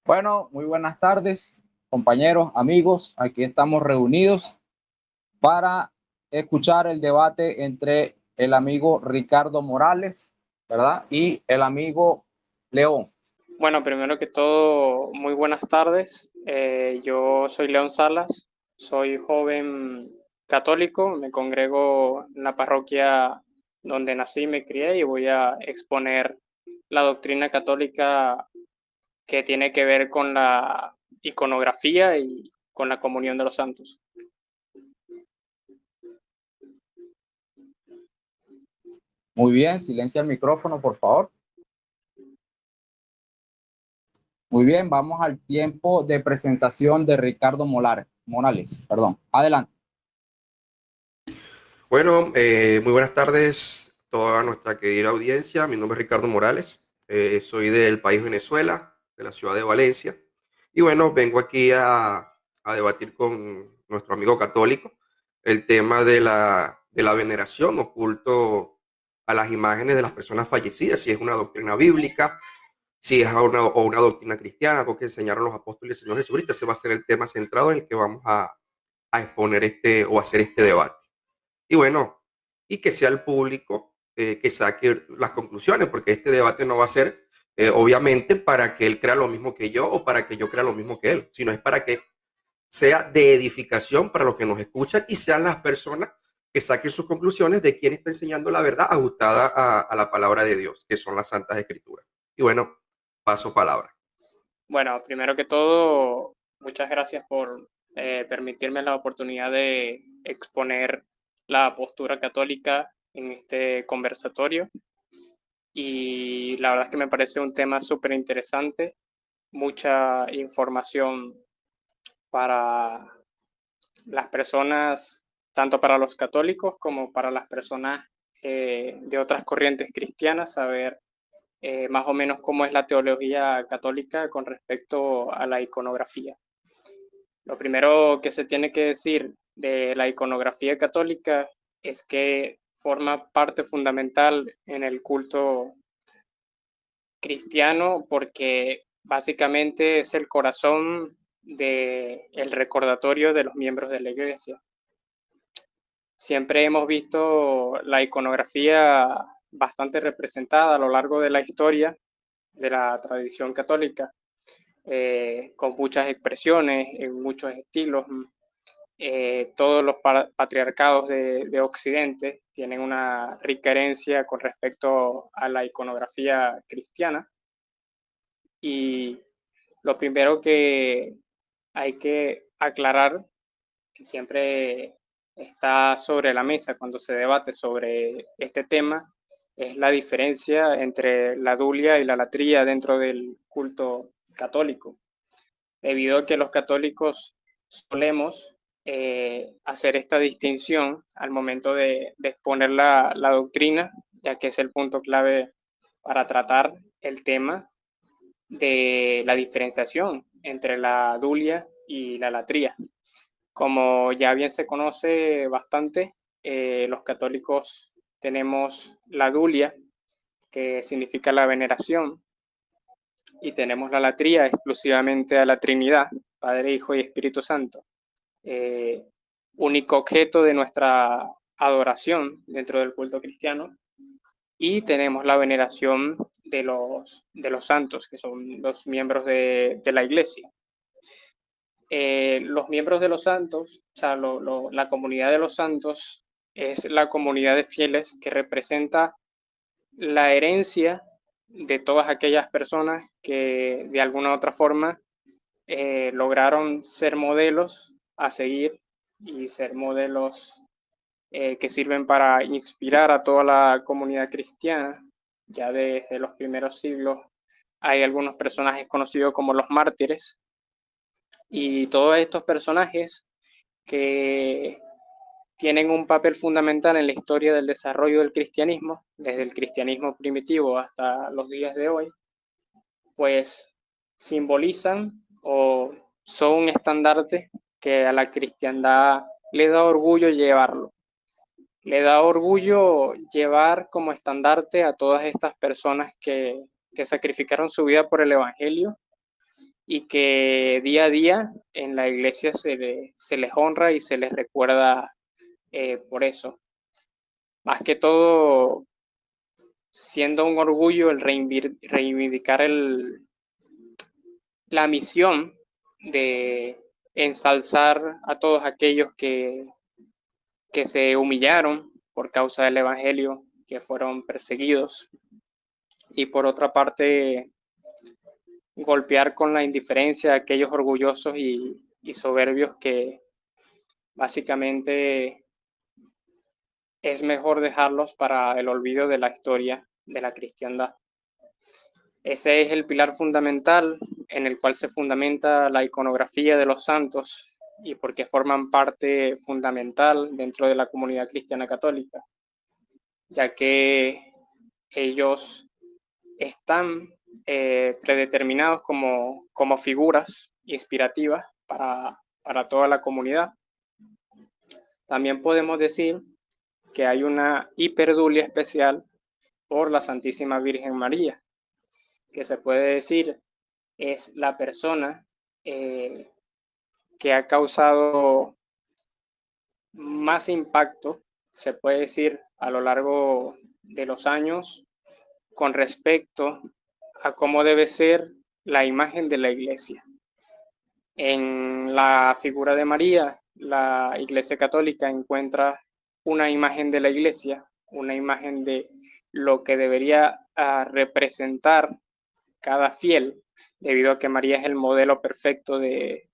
Bueno, muy buenas tardes, compañeros, amigos. Aquí estamos reunidos para escuchar el debate entre el amigo Ricardo Morales, ¿verdad? Y el amigo León. Bueno, primero que todo, muy buenas tardes. Yo soy León Salas, soy joven católico, me congrego en la parroquia donde nací y me crié y voy a exponer la doctrina católica que tiene que ver con la iconografía y con la comunión de los santos. Muy bien, silencia el micrófono, por favor. Muy bien, vamos al tiempo de presentación de Ricardo Morales. Perdón, adelante. Bueno, muy buenas tardes a toda nuestra querida audiencia. Mi nombre es Ricardo Morales. Soy del país Venezuela, de la ciudad de Valencia. Y bueno, vengo aquí a debatir con nuestro amigo católico el tema de la veneración o culto a las imágenes de las personas fallecidas, si es una doctrina bíblica, si es una doctrina cristiana, algo que enseñaron los apóstoles del Señor Jesucristo. Ese va a ser el tema centrado en el que vamos a exponer o hacer este debate. Y bueno, y que sea el público que saque las conclusiones, porque este debate no va a ser, obviamente, para que él crea lo mismo que yo o para que yo crea lo mismo que él, sino es para que sea de edificación para los que nos escuchan y sean las personas que saquen sus conclusiones de quién está enseñando la verdad ajustada a la palabra de Dios, que son las Santas Escrituras. Y bueno, paso palabra. Bueno, primero que todo, muchas gracias por permitirme la oportunidad de exponer la postura católica en este conversatorio. Y la verdad es que me parece un tema súper interesante, mucha información para las personas, tanto para los católicos como para las personas de otras corrientes cristianas, saber más o menos cómo es la teología católica con respecto a la iconografía. Lo primero que se tiene que decir de la iconografía católica es que forma parte fundamental en el culto cristiano porque básicamente es el corazón del recordatorio de los miembros de la iglesia. Siempre hemos visto la iconografía bastante representada a lo largo de la historia de la tradición católica, con muchas expresiones, en muchos estilos. Todos los patriarcados de Occidente tienen una rica herencia con respecto a la iconografía cristiana. Y lo primero que hay que aclarar, que siempre está sobre la mesa cuando se debate sobre este tema, es la diferencia entre la dulia y la latría dentro del culto católico. Debido a que los católicos solemos hacer esta distinción al momento de exponer la doctrina, ya que es el punto clave para tratar el tema de la diferenciación entre la dulia y la latría. Como ya bien se conoce bastante, los católicos tenemos la dulia, que significa la veneración, y tenemos la latría exclusivamente a la Trinidad, Padre, Hijo y Espíritu Santo, eh, único objeto de nuestra adoración dentro del culto cristiano, y tenemos la veneración de los santos, que son los miembros de la iglesia. Los miembros de los santos, o sea, la comunidad de los santos es la comunidad de fieles que representa la herencia de todas aquellas personas que de alguna u otra forma lograron ser modelos a seguir y ser modelos que sirven para inspirar a toda la comunidad cristiana. Ya desde los primeros siglos hay algunos personajes conocidos como los mártires, y todos estos personajes que tienen un papel fundamental en la historia del desarrollo del cristianismo, desde el cristianismo primitivo hasta los días de hoy, pues simbolizan o son un estandarte que a la cristiandad le da orgullo llevarlo. Le da orgullo llevar como estandarte a todas estas personas que sacrificaron su vida por el Evangelio y que día a día en la iglesia se les honra y se les recuerda por eso. Más que todo, siendo un orgullo el reivindicar la misión de ensalzar a todos aquellos que se humillaron por causa del Evangelio, que fueron perseguidos, y por otra parte golpear con la indiferencia a aquellos orgullosos y soberbios que básicamente es mejor dejarlos para el olvido de la historia de la cristiandad. Ese es el pilar fundamental en el cual se fundamenta la iconografía de los santos y porque forman parte fundamental dentro de la comunidad cristiana católica, ya que ellos están predeterminados como figuras inspirativas para toda la comunidad. También podemos decir que hay una hiperdulia especial por la Santísima Virgen María, que se puede decir es la persona que ha causado más impacto, se puede decir, a lo largo de los años con respecto a cómo debe ser la imagen de la iglesia. En la figura de María, la Iglesia Católica encuentra una imagen de la iglesia, una imagen de lo que debería representar cada fiel, debido a que María es el modelo perfecto de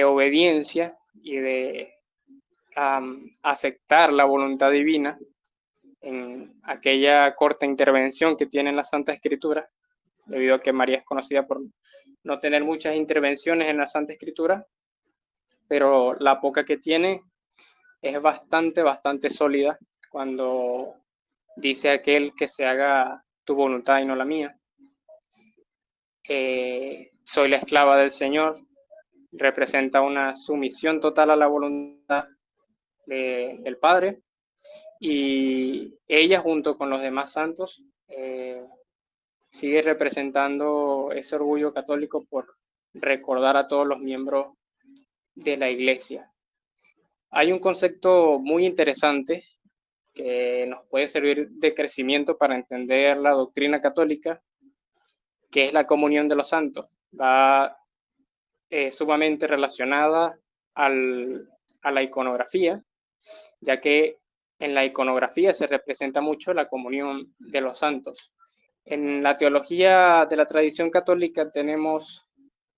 obediencia y de aceptar la voluntad divina en aquella corta intervención que tiene en la Santa Escritura, debido a que María es conocida por no tener muchas intervenciones en la Santa Escritura, pero la poca que tiene es bastante sólida cuando dice aquel que se haga tu voluntad y no la mía. Soy la esclava del Señor, representa una sumisión total a la voluntad del Padre, y ella junto con los demás santos sigue representando ese orgullo católico por recordar a todos los miembros de la iglesia. Hay un concepto muy interesante que nos puede servir de crecimiento para entender la doctrina católica, que es la comunión de los santos. Va sumamente relacionada a la iconografía, ya que en la iconografía se representa mucho la comunión de los santos. En la teología de la tradición católica tenemos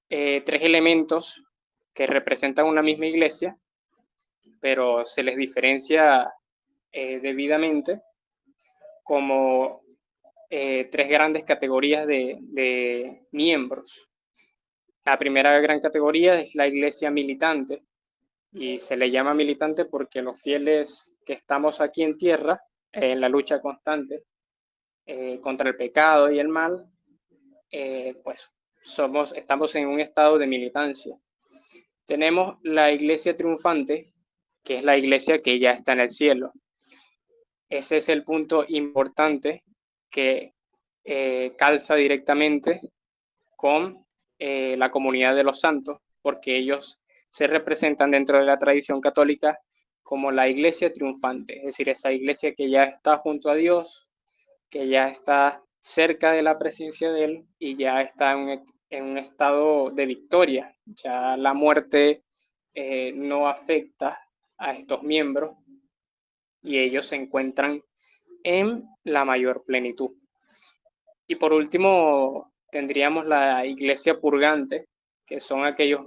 3 elementos que representan una misma iglesia, pero se les diferencia debidamente como 3 grandes categorías de miembros. La primera gran categoría es la iglesia militante, y se le llama militante porque los fieles que estamos aquí en tierra, en la lucha constante contra el pecado y el mal, pues estamos en un estado de militancia. Tenemos la iglesia triunfante, que es la iglesia que ya está en el cielo. Ese es el punto importante que calza directamente con la comunidad de los santos, porque ellos se representan dentro de la tradición católica como la iglesia triunfante, es decir, esa iglesia que ya está junto a Dios, que ya está cerca de la presencia de Él y ya está en un estado de victoria. Ya la muerte no afecta a estos miembros y ellos se encuentran en la mayor plenitud. Y por último, tendríamos la iglesia purgante, que son aquellos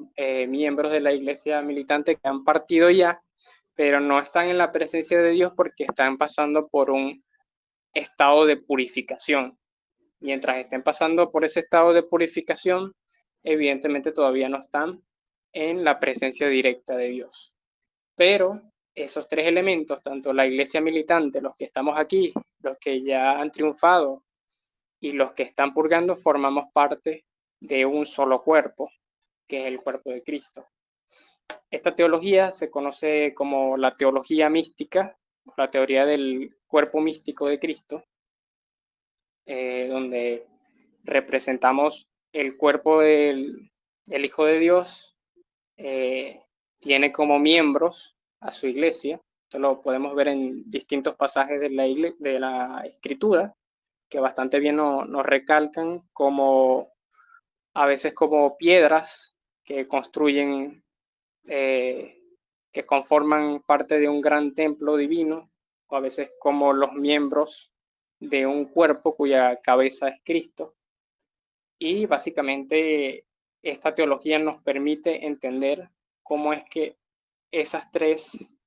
miembros de la iglesia militante que han partido ya, pero no están en la presencia de Dios porque están pasando por un estado de purificación. Mientras estén pasando por ese estado de purificación, evidentemente todavía no están en la presencia directa de Dios. Pero esos 3 elementos, tanto la iglesia militante, los que estamos aquí, los que ya han triunfado y los que están purgando, formamos parte de un solo cuerpo, que es el cuerpo de Cristo. Esta teología se conoce como la teología mística, la teoría del cuerpo místico de Cristo, donde representamos el cuerpo del Hijo de Dios tiene como miembros a su iglesia. Esto lo podemos ver en distintos pasajes de la Escritura, que bastante bien nos recalcan como a veces como piedras que construyen, que conforman parte de un gran templo divino, o a veces como los miembros de un cuerpo cuya cabeza es Cristo. Y básicamente esta teología nos permite entender cómo es que esas tres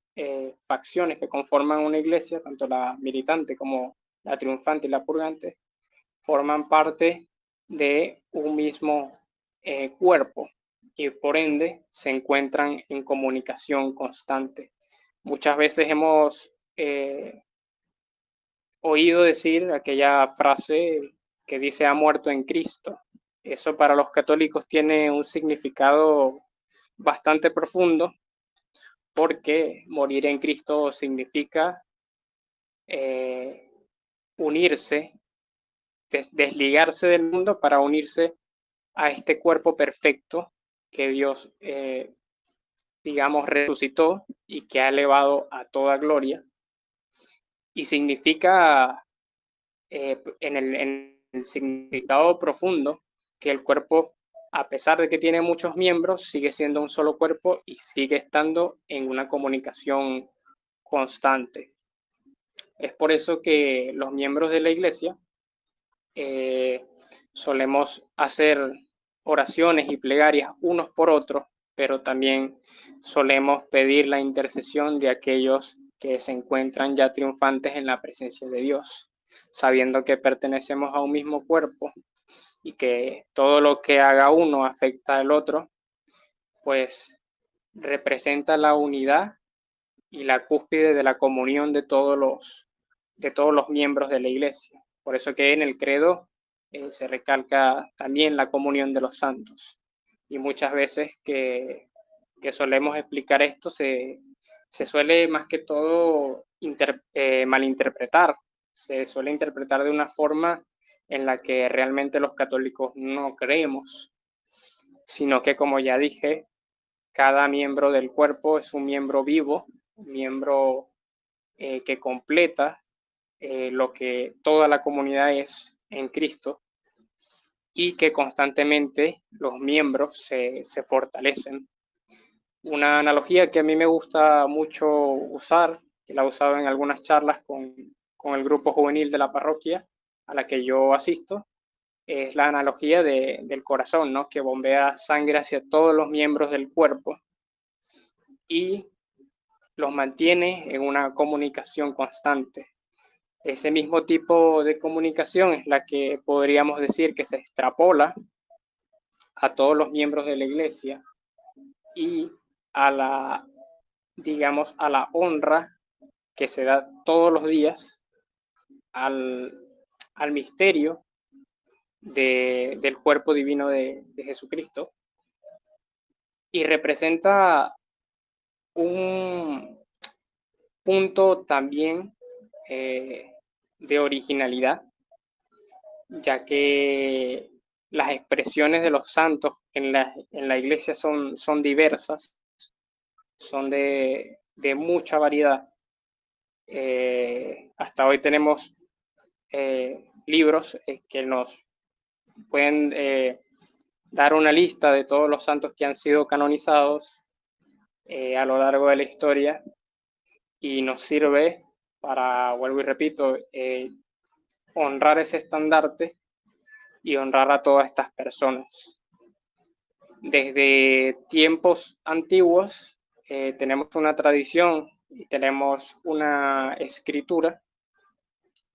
facciones que conforman una iglesia, tanto la militante como la triunfante y la purgante, forman parte de un mismo cuerpo y por ende se encuentran en comunicación constante. Muchas veces hemos oído decir aquella frase que dice ha muerto en Cristo. Eso para los católicos tiene un significado bastante profundo, porque morir en Cristo significa unirse, desligarse del mundo para unirse a este cuerpo perfecto que Dios, digamos, resucitó y que ha elevado a toda gloria. Y significa, en el significado profundo, que el cuerpo, a pesar de que tiene muchos miembros, sigue siendo un solo cuerpo y sigue estando en una comunicación constante. Es por eso que los miembros de la iglesia solemos hacer oraciones y plegarias unos por otros, pero también solemos pedir la intercesión de aquellos que se encuentran ya triunfantes en la presencia de Dios, sabiendo que pertenecemos a un mismo cuerpo y que todo lo que haga uno afecta al otro, pues representa la unidad y la cúspide de la comunión de todos los miembros de la iglesia. Por eso que en el credo se recalca también la comunión de los santos. Y muchas veces que solemos explicar esto, se suele más que todo malinterpretar. Se suele interpretar de una forma en la que realmente los católicos no creemos, sino que, como ya dije, cada miembro del cuerpo es un miembro vivo, un miembro que completa lo que toda la comunidad es en Cristo, y que constantemente los miembros se fortalecen. Una analogía que a mí me gusta mucho usar, que la he usado en algunas charlas con el grupo juvenil de la parroquia a la que yo asisto, es la analogía del corazón, ¿no? Que bombea sangre hacia todos los miembros del cuerpo y los mantiene en una comunicación constante. Ese mismo tipo de comunicación es la que podríamos decir que se extrapola a todos los miembros de la iglesia y a la, digamos, a la honra que se da todos los días al misterio del cuerpo divino de Jesucristo, y representa un punto también de originalidad, ya que las expresiones de los santos en la iglesia son diversas, son de mucha variedad. Hasta hoy tenemos libros que nos pueden dar una lista de todos los santos que han sido canonizados a lo largo de la historia, y nos sirve para, vuelvo y repito, honrar ese estandarte y honrar a todas estas personas. Desde tiempos antiguos tenemos una tradición y tenemos una escritura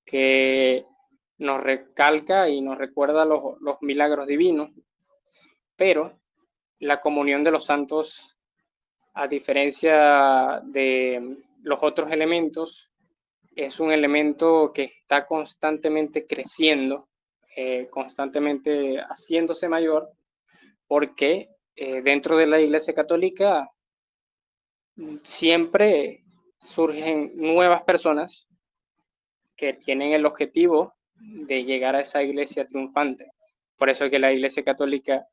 que nos recalca y nos recuerda los milagros divinos, pero la comunión de los santos, a diferencia de los otros elementos, es un elemento que está constantemente creciendo, constantemente haciéndose mayor, porque dentro de la Iglesia Católica siempre surgen nuevas personas que tienen el objetivo de llegar a esa iglesia triunfante. Por eso que la Iglesia Católica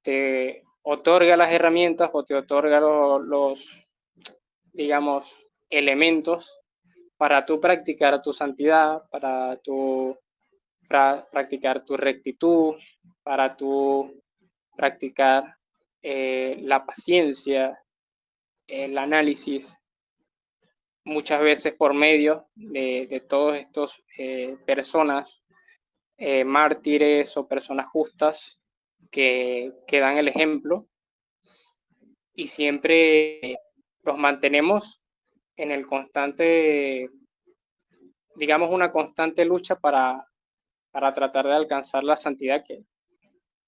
te otorga las herramientas o te otorga los digamos, elementos para tú practicar tu santidad, para practicar tu rectitud, para tú practicar la paciencia, el análisis, muchas veces por medio de todos estos personas, mártires o personas justas que dan el ejemplo, y siempre los mantenemos en el constante, digamos, una constante lucha para tratar de alcanzar la santidad, que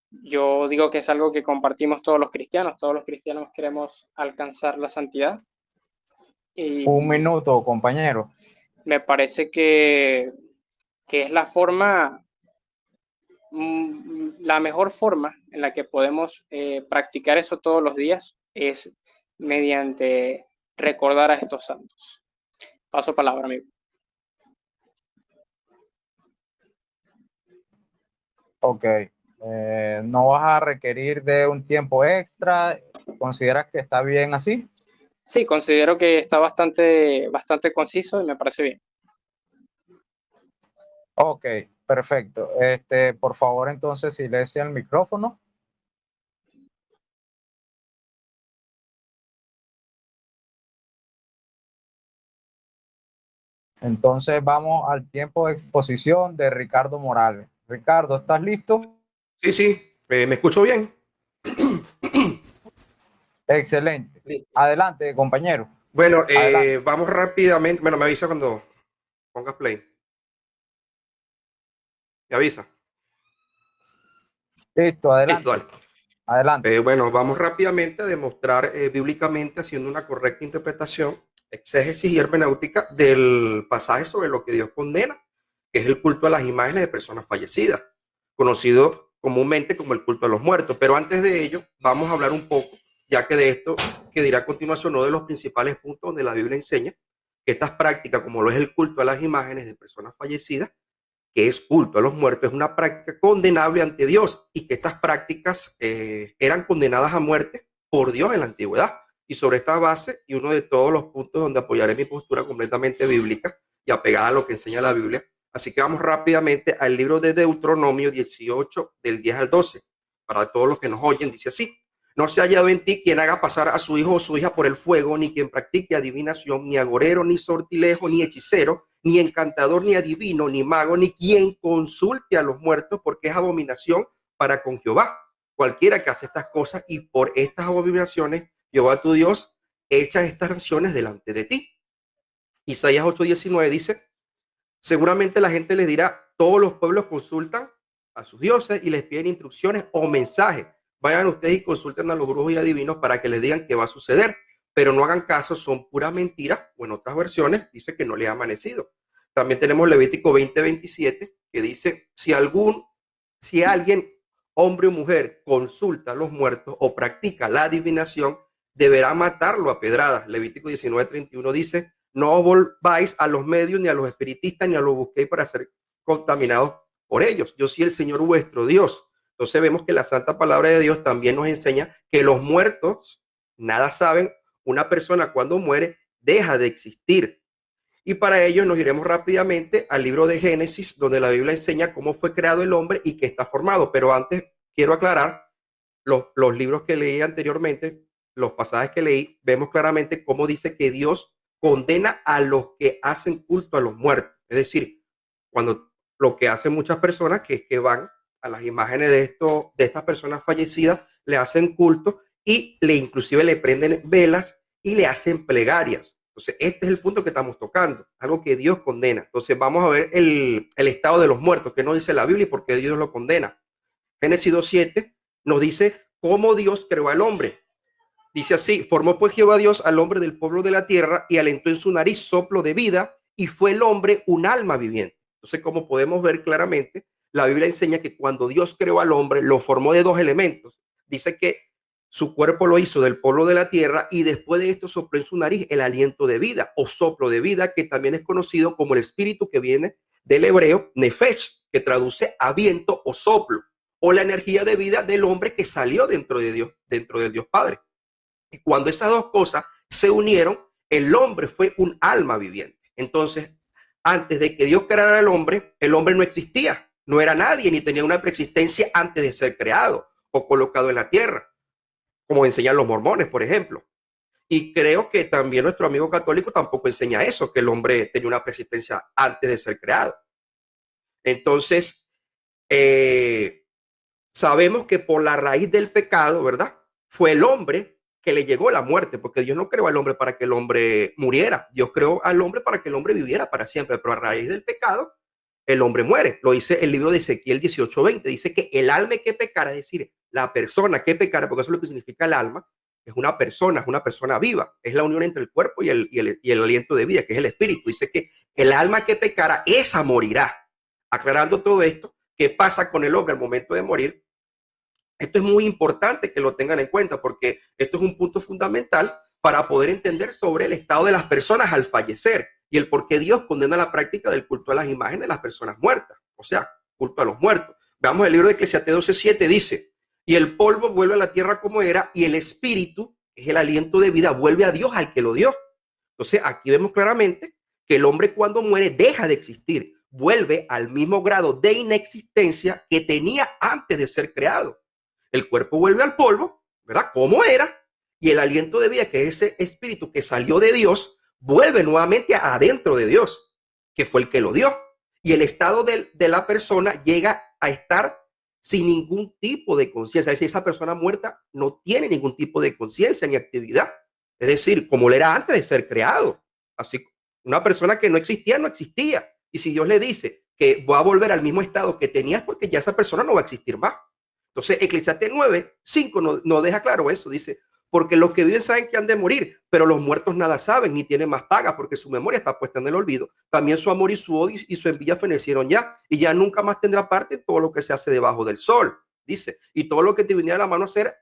yo digo que es algo que compartimos todos los cristianos queremos alcanzar la santidad. Y Un minuto, compañero. me parece que es la forma, la mejor forma en la que podemos practicar eso todos los días es mediante recordar a estos santos. Paso palabra, amigo. Ok. ¿No vas a requerir de un tiempo extra? ¿Consideras que está bien así? Sí, considero que está bastante conciso y me parece bien. Ok, perfecto. Por favor, entonces, silencia el micrófono. Entonces vamos al tiempo de exposición de Ricardo Morales. Ricardo, ¿estás listo? Sí, sí, ¿me escucho bien? Excelente. Sí. Adelante, compañero. Bueno, Adelante. vamos rápidamente. Bueno, me avisa cuando pongas play. Me avisa. Listo, Listo, adelante. dale. Adelante. Bueno, vamos rápidamente a demostrar bíblicamente, haciendo una correcta interpretación, exégesis y hermenéutica del pasaje sobre lo que Dios condena, que es el culto a las imágenes de personas fallecidas, conocido comúnmente como el culto a los muertos. Pero antes de ello, vamos a hablar un poco, ya que de esto que dirá a continuación, uno de los principales puntos donde la Biblia enseña que estas prácticas, como lo es el culto a las imágenes de personas fallecidas, que es culto a los muertos, es una práctica condenable ante Dios, y que estas prácticas eran condenadas a muerte por Dios en la antigüedad. Y sobre esta base, y uno de todos los puntos donde apoyaré mi postura completamente bíblica y apegada a lo que enseña la Biblia. Así que vamos rápidamente al libro de Deuteronomio 18, del 10 al 12. Para todos los que nos oyen, dice así: no se ha hallado en ti quien haga pasar a su hijo o su hija por el fuego, ni quien practique adivinación, ni agorero, ni sortilejo, ni hechicero, ni encantador, ni adivino, ni mago, ni quien consulte a los muertos, porque es abominación para con Jehová. Cualquiera que hace estas cosas, y por estas abominaciones Jehová tu Dios echa estas sanciones delante de ti. Isaías 8:19 dice: seguramente la gente les dirá, todos los pueblos consultan a sus dioses y les piden instrucciones o mensajes. Vayan ustedes y consulten a los brujos y adivinos para que les digan qué va a suceder, pero no hagan caso, son pura mentira. O en otras versiones dice que no le ha amanecido. También tenemos Levítico 20:27, que dice: si alguien, hombre o mujer, consulta a los muertos o practica la adivinación, deberá matarlo a pedradas. Levítico 19:31 dice: no volváis a los medios, ni a los espiritistas, ni a los busquéis para ser contaminados por ellos. Yo soy el Señor vuestro Dios. Entonces vemos que la santa palabra de Dios también nos enseña que los muertos nada saben. Una persona cuando muere deja de existir. Y para ello nos iremos rápidamente al libro de Génesis, donde la Biblia enseña cómo fue creado el hombre y qué está formado. Pero antes quiero aclarar los libros que leí anteriormente, los pasajes que leí, vemos claramente cómo dice que Dios condena a los que hacen culto a los muertos. Es decir, cuando lo que hacen muchas personas, que es que van a las imágenes de estas personas fallecidas, le hacen culto y inclusive le prenden velas y le hacen plegarias. Entonces, este es el punto que estamos tocando, algo que Dios condena. Entonces, vamos a ver el estado de los muertos, que no dice la Biblia y por qué Dios lo condena. Génesis 2:7 nos dice cómo Dios creó al hombre. Dice así: formó pues Jehová Dios al hombre del polvo de la tierra y alentó en su nariz soplo de vida, y fue el hombre un alma viviente. Entonces, como podemos ver claramente, la Biblia enseña que cuando Dios creó al hombre, lo formó de dos elementos. Dice que su cuerpo lo hizo del polvo de la tierra, y después de esto sopló en su nariz el aliento de vida o soplo de vida, que también es conocido como el espíritu, que viene del hebreo nefesh, que traduce a viento o soplo, o la energía de vida del hombre que salió dentro de Dios, dentro del Dios Padre. Y cuando esas dos cosas se unieron, el hombre fue un alma viviente. Entonces, antes de que Dios creara el hombre no existía, no era nadie, ni tenía una preexistencia antes de ser creado o colocado en la tierra, como enseñan los mormones, por ejemplo. Y creo que también nuestro amigo católico tampoco enseña eso, que el hombre tenía una preexistencia antes de ser creado. Entonces, sabemos que por la raíz del pecado, ¿verdad? Fue el hombre que le llegó la muerte, porque Dios no creó al hombre para que el hombre muriera. Dios creó al hombre para que el hombre viviera para siempre, pero a raíz del pecado, el hombre muere. Lo dice el libro de Ezequiel 18:20. Dice que el alma que pecara, es decir, la persona que pecara, porque eso es lo que significa el alma, es una persona viva. Es la unión entre el cuerpo y el aliento de vida, que es el espíritu. Dice que el alma que pecara, esa morirá. Aclarando todo esto, ¿qué pasa con el hombre al momento de morir? Esto es muy importante que lo tengan en cuenta, porque esto es un punto fundamental para poder entender sobre el estado de las personas al fallecer y el por qué Dios condena la práctica del culto a las imágenes de las personas muertas, o sea, culto a los muertos. Veamos el libro de Eclesiastés 12:7, dice: y el polvo vuelve a la tierra como era, y el espíritu, que es el aliento de vida, vuelve a Dios al que lo dio. Entonces, aquí vemos claramente que el hombre cuando muere deja de existir, vuelve al mismo grado de inexistencia que tenía antes de ser creado. El cuerpo vuelve al polvo, ¿verdad? Como era, y el aliento de vida, que es ese espíritu que salió de Dios, vuelve nuevamente adentro de Dios, que fue el que lo dio. Y el estado de la persona llega a estar sin ningún tipo de conciencia. Es decir, esa persona muerta no tiene ningún tipo de conciencia ni actividad. Es decir, como lo era antes de ser creado. Así, una persona que no existía, no existía. Y si Dios le dice que va a volver al mismo estado que tenía, es porque ya esa persona no va a existir más. Entonces, Eclesiastés 9:5 no deja claro eso. Dice: porque los que viven saben que han de morir, pero los muertos nada saben, ni tienen más paga, porque su memoria está puesta en el olvido. También su amor y su odio y su envidia fenecieron ya, y ya nunca más tendrá parte en todo lo que se hace debajo del sol. Dice: y todo lo que te viniera a la mano hacer,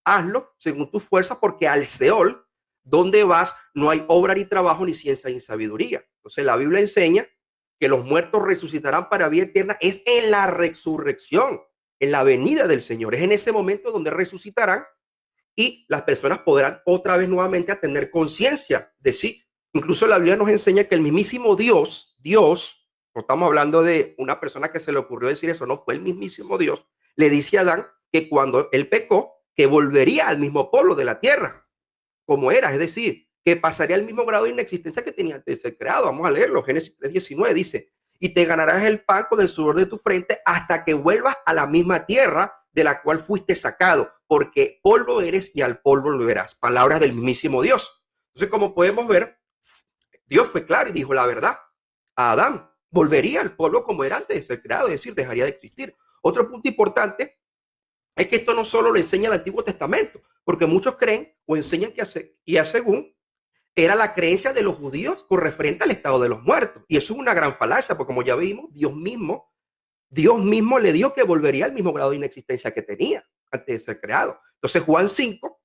hazlo según tu fuerza, porque al Seol, donde vas, no hay obra ni trabajo, ni ciencia ni sabiduría. Entonces, la Biblia enseña que los muertos resucitarán para vida eterna. Es en la resurrección, en la venida del Señor. Es en ese momento donde resucitarán y las personas podrán otra vez nuevamente a tener conciencia de sí. Incluso la Biblia nos enseña que el mismísimo Dios, no estamos hablando de una persona que se le ocurrió decir eso, no, fue el mismísimo Dios, le dice a Adán que cuando él pecó, que volvería al mismo polvo de la tierra, como era, es decir, que pasaría al mismo grado de inexistencia que tenía antes de ser creado. Vamos a leerlo. Génesis 3:19 dice: y te ganarás el pan con el sudor de tu frente hasta que vuelvas a la misma tierra de la cual fuiste sacado, porque polvo eres y al polvo volverás. Palabras del mismísimo Dios. Entonces, como podemos ver, Dios fue claro y dijo la verdad a Adán: volvería al polvo como era antes de ser creado, es decir, dejaría de existir. Otro punto importante es que esto no solo lo enseña el Antiguo Testamento, porque muchos creen o enseñan que según era la creencia de los judíos con referente al estado de los muertos. Y eso es una gran falacia, porque como ya vimos, Dios mismo le dijo que volvería al mismo grado de inexistencia que tenía antes de ser creado. Entonces, Juan 5,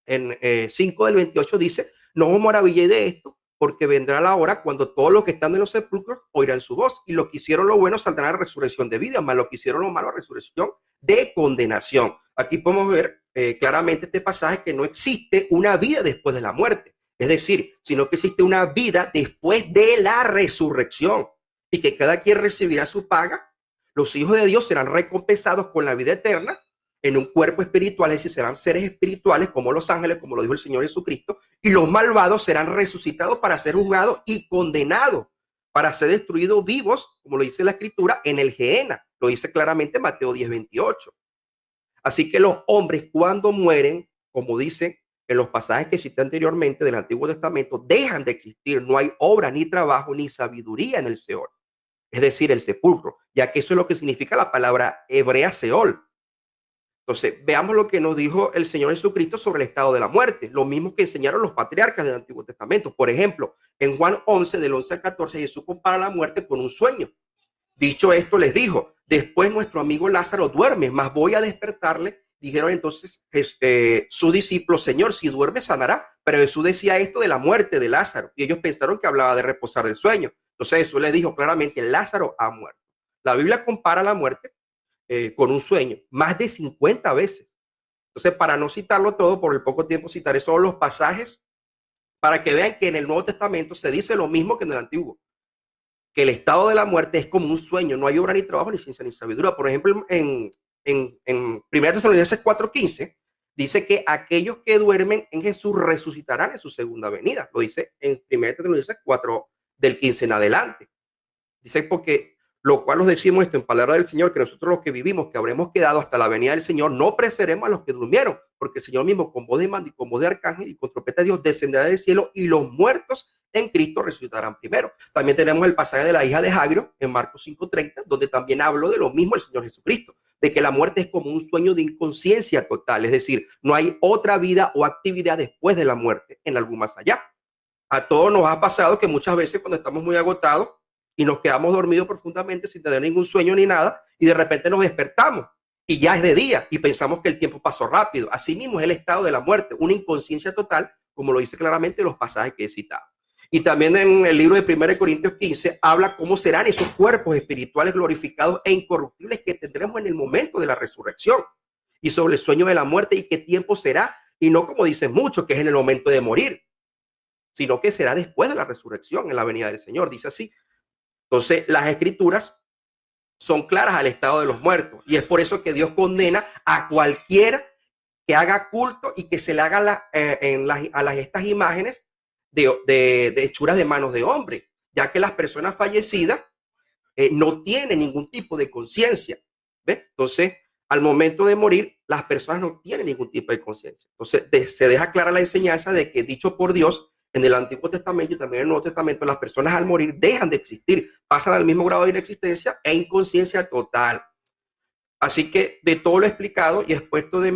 en 5 del 28 dice: no os maravilléis de esto, porque vendrá la hora cuando todos los que están en los sepulcros oirán su voz, y los que hicieron lo bueno saldrán a resurrección de vida, mas los que hicieron lo malo a resurrección de condenación. Aquí podemos ver claramente este pasaje, que no existe una vida después de la muerte, es decir, sino que existe una vida después de la resurrección, y que cada quien recibirá su paga. Los hijos de Dios serán recompensados con la vida eterna en un cuerpo espiritual, es decir, serán seres espirituales como los ángeles, como lo dijo el Señor Jesucristo, y los malvados serán resucitados para ser juzgados y condenados, para ser destruidos vivos, como lo dice la Escritura, en el Gehenna. Lo dice claramente Mateo 10:28. Así que los hombres, cuando mueren, como dice en los pasajes que cité anteriormente del Antiguo Testamento, dejan de existir. No hay obra, ni trabajo, ni sabiduría en el Seol, es decir, el sepulcro, ya que eso es lo que significa la palabra hebrea Seol. Entonces, veamos lo que nos dijo el Señor Jesucristo sobre el estado de la muerte, lo mismo que enseñaron los patriarcas del Antiguo Testamento. Por ejemplo, en Juan 11, del 11 al 14, Jesús compara la muerte con un sueño. Dicho esto, les dijo: después nuestro amigo Lázaro duerme, mas voy a despertarle. Dijeron entonces sus discípulos: Señor, si duerme sanará. Pero Jesús decía esto de la muerte de Lázaro, y ellos pensaron que hablaba de reposar del sueño. Entonces Jesús les dijo claramente: Lázaro ha muerto. La Biblia compara la muerte con un sueño, más de 50 veces. Entonces, para no citarlo todo, por el poco tiempo citaré solo los pasajes para que vean que en el Nuevo Testamento se dice lo mismo que en el Antiguo, que el estado de la muerte es como un sueño, no hay obra ni trabajo, ni ciencia, ni sabiduría. Por ejemplo, en 1 Tesalonicenses 4:15, dice que aquellos que duermen en Jesús resucitarán en su segunda venida. Lo dice en 1 Tesalonicenses 4, del 15 en adelante. Dice porque lo cual os decimos esto en palabra del Señor, que nosotros los que vivimos, que habremos quedado hasta la venida del Señor, no precederemos a los que durmieron, porque el Señor mismo con voz de mando y con voz de arcángel y con trompeta de Dios descenderá del cielo y los muertos en Cristo resucitarán primero. También tenemos el pasaje de la hija de Jairo en Marcos 5:30, donde también habló de lo mismo el Señor Jesucristo, de que la muerte es como un sueño de inconsciencia total, es decir, no hay otra vida o actividad después de la muerte en algo más allá. A todos nos ha pasado que muchas veces cuando estamos muy agotados y nos quedamos dormidos profundamente sin tener ningún sueño ni nada, y de repente nos despertamos y ya es de día y pensamos que el tiempo pasó rápido. Así mismo es el estado de la muerte, una inconsciencia total, como lo dice claramente los pasajes que he citado. Y también en el libro de 1 Corintios 15 habla cómo serán esos cuerpos espirituales glorificados e incorruptibles que tendremos en el momento de la resurrección, y sobre el sueño de la muerte y qué tiempo será, y no como dicen muchos, que es en el momento de morir, sino que será después de la resurrección, en la venida del Señor. Dice así. Entonces, las escrituras son claras al estado de los muertos, y es por eso que Dios condena a cualquiera que haga culto y que se le haga estas imágenes de hechuras de manos de hombre, ya que las personas fallecidas no tienen ningún tipo de conciencia. Entonces, al momento de morir, las personas no tienen ningún tipo de conciencia. Entonces, se deja clara la enseñanza de que, dicho por Dios, en el Antiguo Testamento y también en el Nuevo Testamento, las personas al morir dejan de existir, pasan al mismo grado de inexistencia e inconsciencia total. Así que de todo lo explicado y expuesto y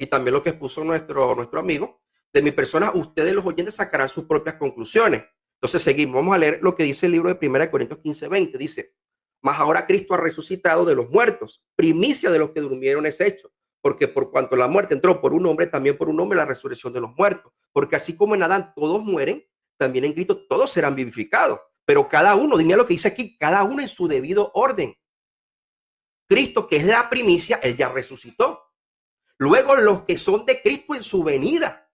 también lo que expuso nuestro amigo, de mi persona, ustedes los oyentes sacarán sus propias conclusiones. Entonces seguimos, vamos a leer lo que dice el libro de 1 Corintios 15:20. Dice: mas ahora Cristo ha resucitado de los muertos, primicia de los que durmieron es hecho. Porque por cuanto la muerte entró por un hombre, también por un hombre la resurrección de los muertos. Porque así como en Adán todos mueren, también en Cristo todos serán vivificados. Pero cada uno, dime lo que dice aquí, cada uno en su debido orden. Cristo, que es la primicia, él ya resucitó. Luego los que son de Cristo en su venida.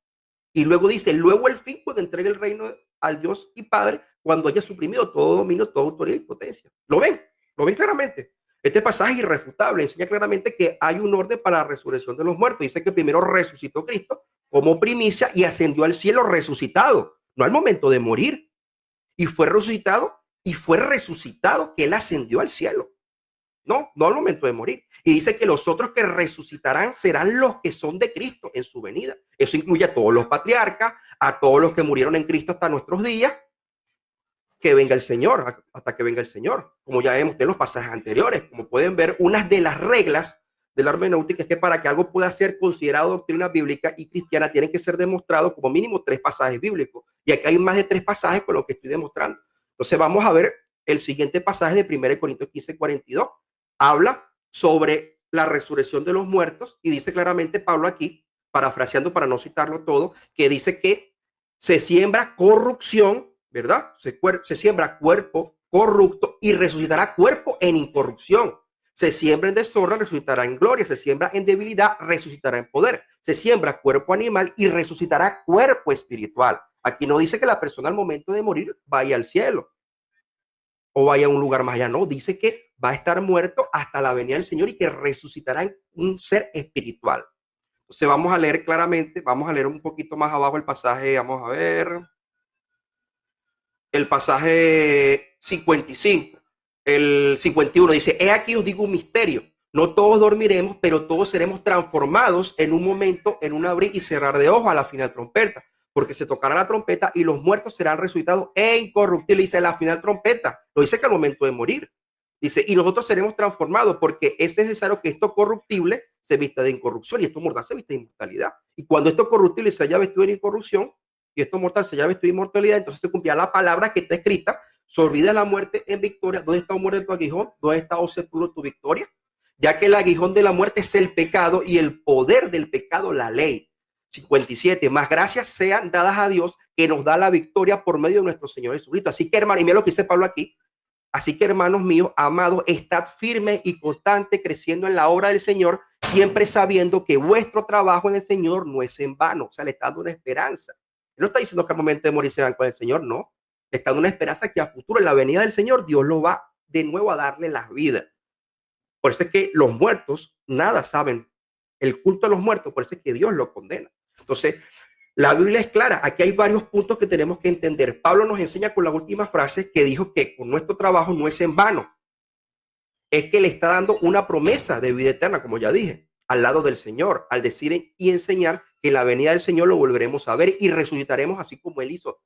Y luego dice, luego el fin, cuando entregue el reino al Dios y Padre, cuando haya suprimido todo dominio, toda autoridad y potencia. ¿Lo ven? ¿Lo ven claramente? Este pasaje irrefutable enseña claramente que hay un orden para la resurrección de los muertos. Dice que primero resucitó Cristo como primicia y ascendió al cielo resucitado, no al momento de morir. Y fue resucitado que él ascendió al cielo. No al momento de morir. Y dice que los otros que resucitarán serán los que son de Cristo en su venida. Eso incluye a todos los patriarcas, a todos los que murieron en Cristo hasta nuestros días, que venga el Señor, hasta que venga el Señor. Como ya vemos en los pasajes anteriores, como pueden ver, una de las reglas de la hermenéutica es que para que algo pueda ser considerado doctrina bíblica y cristiana, tienen que ser demostrados como mínimo 3 pasajes bíblicos. Y aquí hay más de 3 pasajes con lo que estoy demostrando. Entonces vamos a ver el siguiente pasaje de 1 Corintios 15:42. Habla sobre la resurrección de los muertos y dice claramente Pablo aquí, parafraseando para no citarlo todo, que dice que se siembra corrupción, ¿verdad? Se siembra cuerpo corrupto y resucitará cuerpo en incorrupción. Se siembra en deshonra, resucitará en gloria. Se siembra en debilidad, resucitará en poder. Se siembra cuerpo animal y resucitará cuerpo espiritual. Aquí no dice que la persona al momento de morir vaya al cielo o vaya a un lugar más allá. No, dice que va a estar muerto hasta la venida del Señor y que resucitará en un ser espiritual. Entonces vamos a leer claramente, vamos a leer un poquito más abajo el pasaje, vamos a ver. El pasaje 55, el 51 dice: he aquí os digo un misterio, no todos dormiremos, pero todos seremos transformados en un momento, en un abrir y cerrar de ojos a la final trompeta, porque se tocará la trompeta y los muertos serán resucitados e incorruptibles. Dice la final trompeta, lo dice que al momento de morir. Dice, y nosotros seremos transformados, porque es necesario que esto corruptible se vista de incorrupción y esto mortal se vista de inmortalidad. Y cuando esto corruptible se haya vestido de incorrupción y esto mortal se haya vestido de inmortalidad, entonces se cumplirá la palabra que está escrita: se olvida la muerte en victoria. ¿Dónde está, oh muerte, tu aguijón? ¿Dónde está, oh sepulcro, tu victoria? Ya que el aguijón de la muerte es el pecado y el poder del pecado la ley. 57, más gracias sean dadas a Dios que nos da la victoria por medio de nuestro Señor Jesucristo. Así que, hermano, y mira lo que dice Pablo aquí: Así que, hermanos míos, amados, estad firme y constante, creciendo en la obra del Señor, siempre sabiendo que vuestro trabajo en el Señor no es en vano. O sea, le está dando una esperanza. No está diciendo que al momento de morir se van con el Señor, no. Le está dando una esperanza que a futuro, en la venida del Señor, Dios lo va de nuevo a darle la vida. Por eso es que los muertos nada saben. El culto a los muertos, por eso es que Dios lo condena. Entonces, la Biblia es clara. Aquí hay varios puntos que tenemos que entender. Pablo nos enseña con la última frase que dijo que con nuestro trabajo no es en vano. Es que le está dando una promesa de vida eterna, como ya dije, al lado del Señor, al decir y enseñar que en la venida del Señor lo volveremos a ver y resucitaremos así como Él hizo.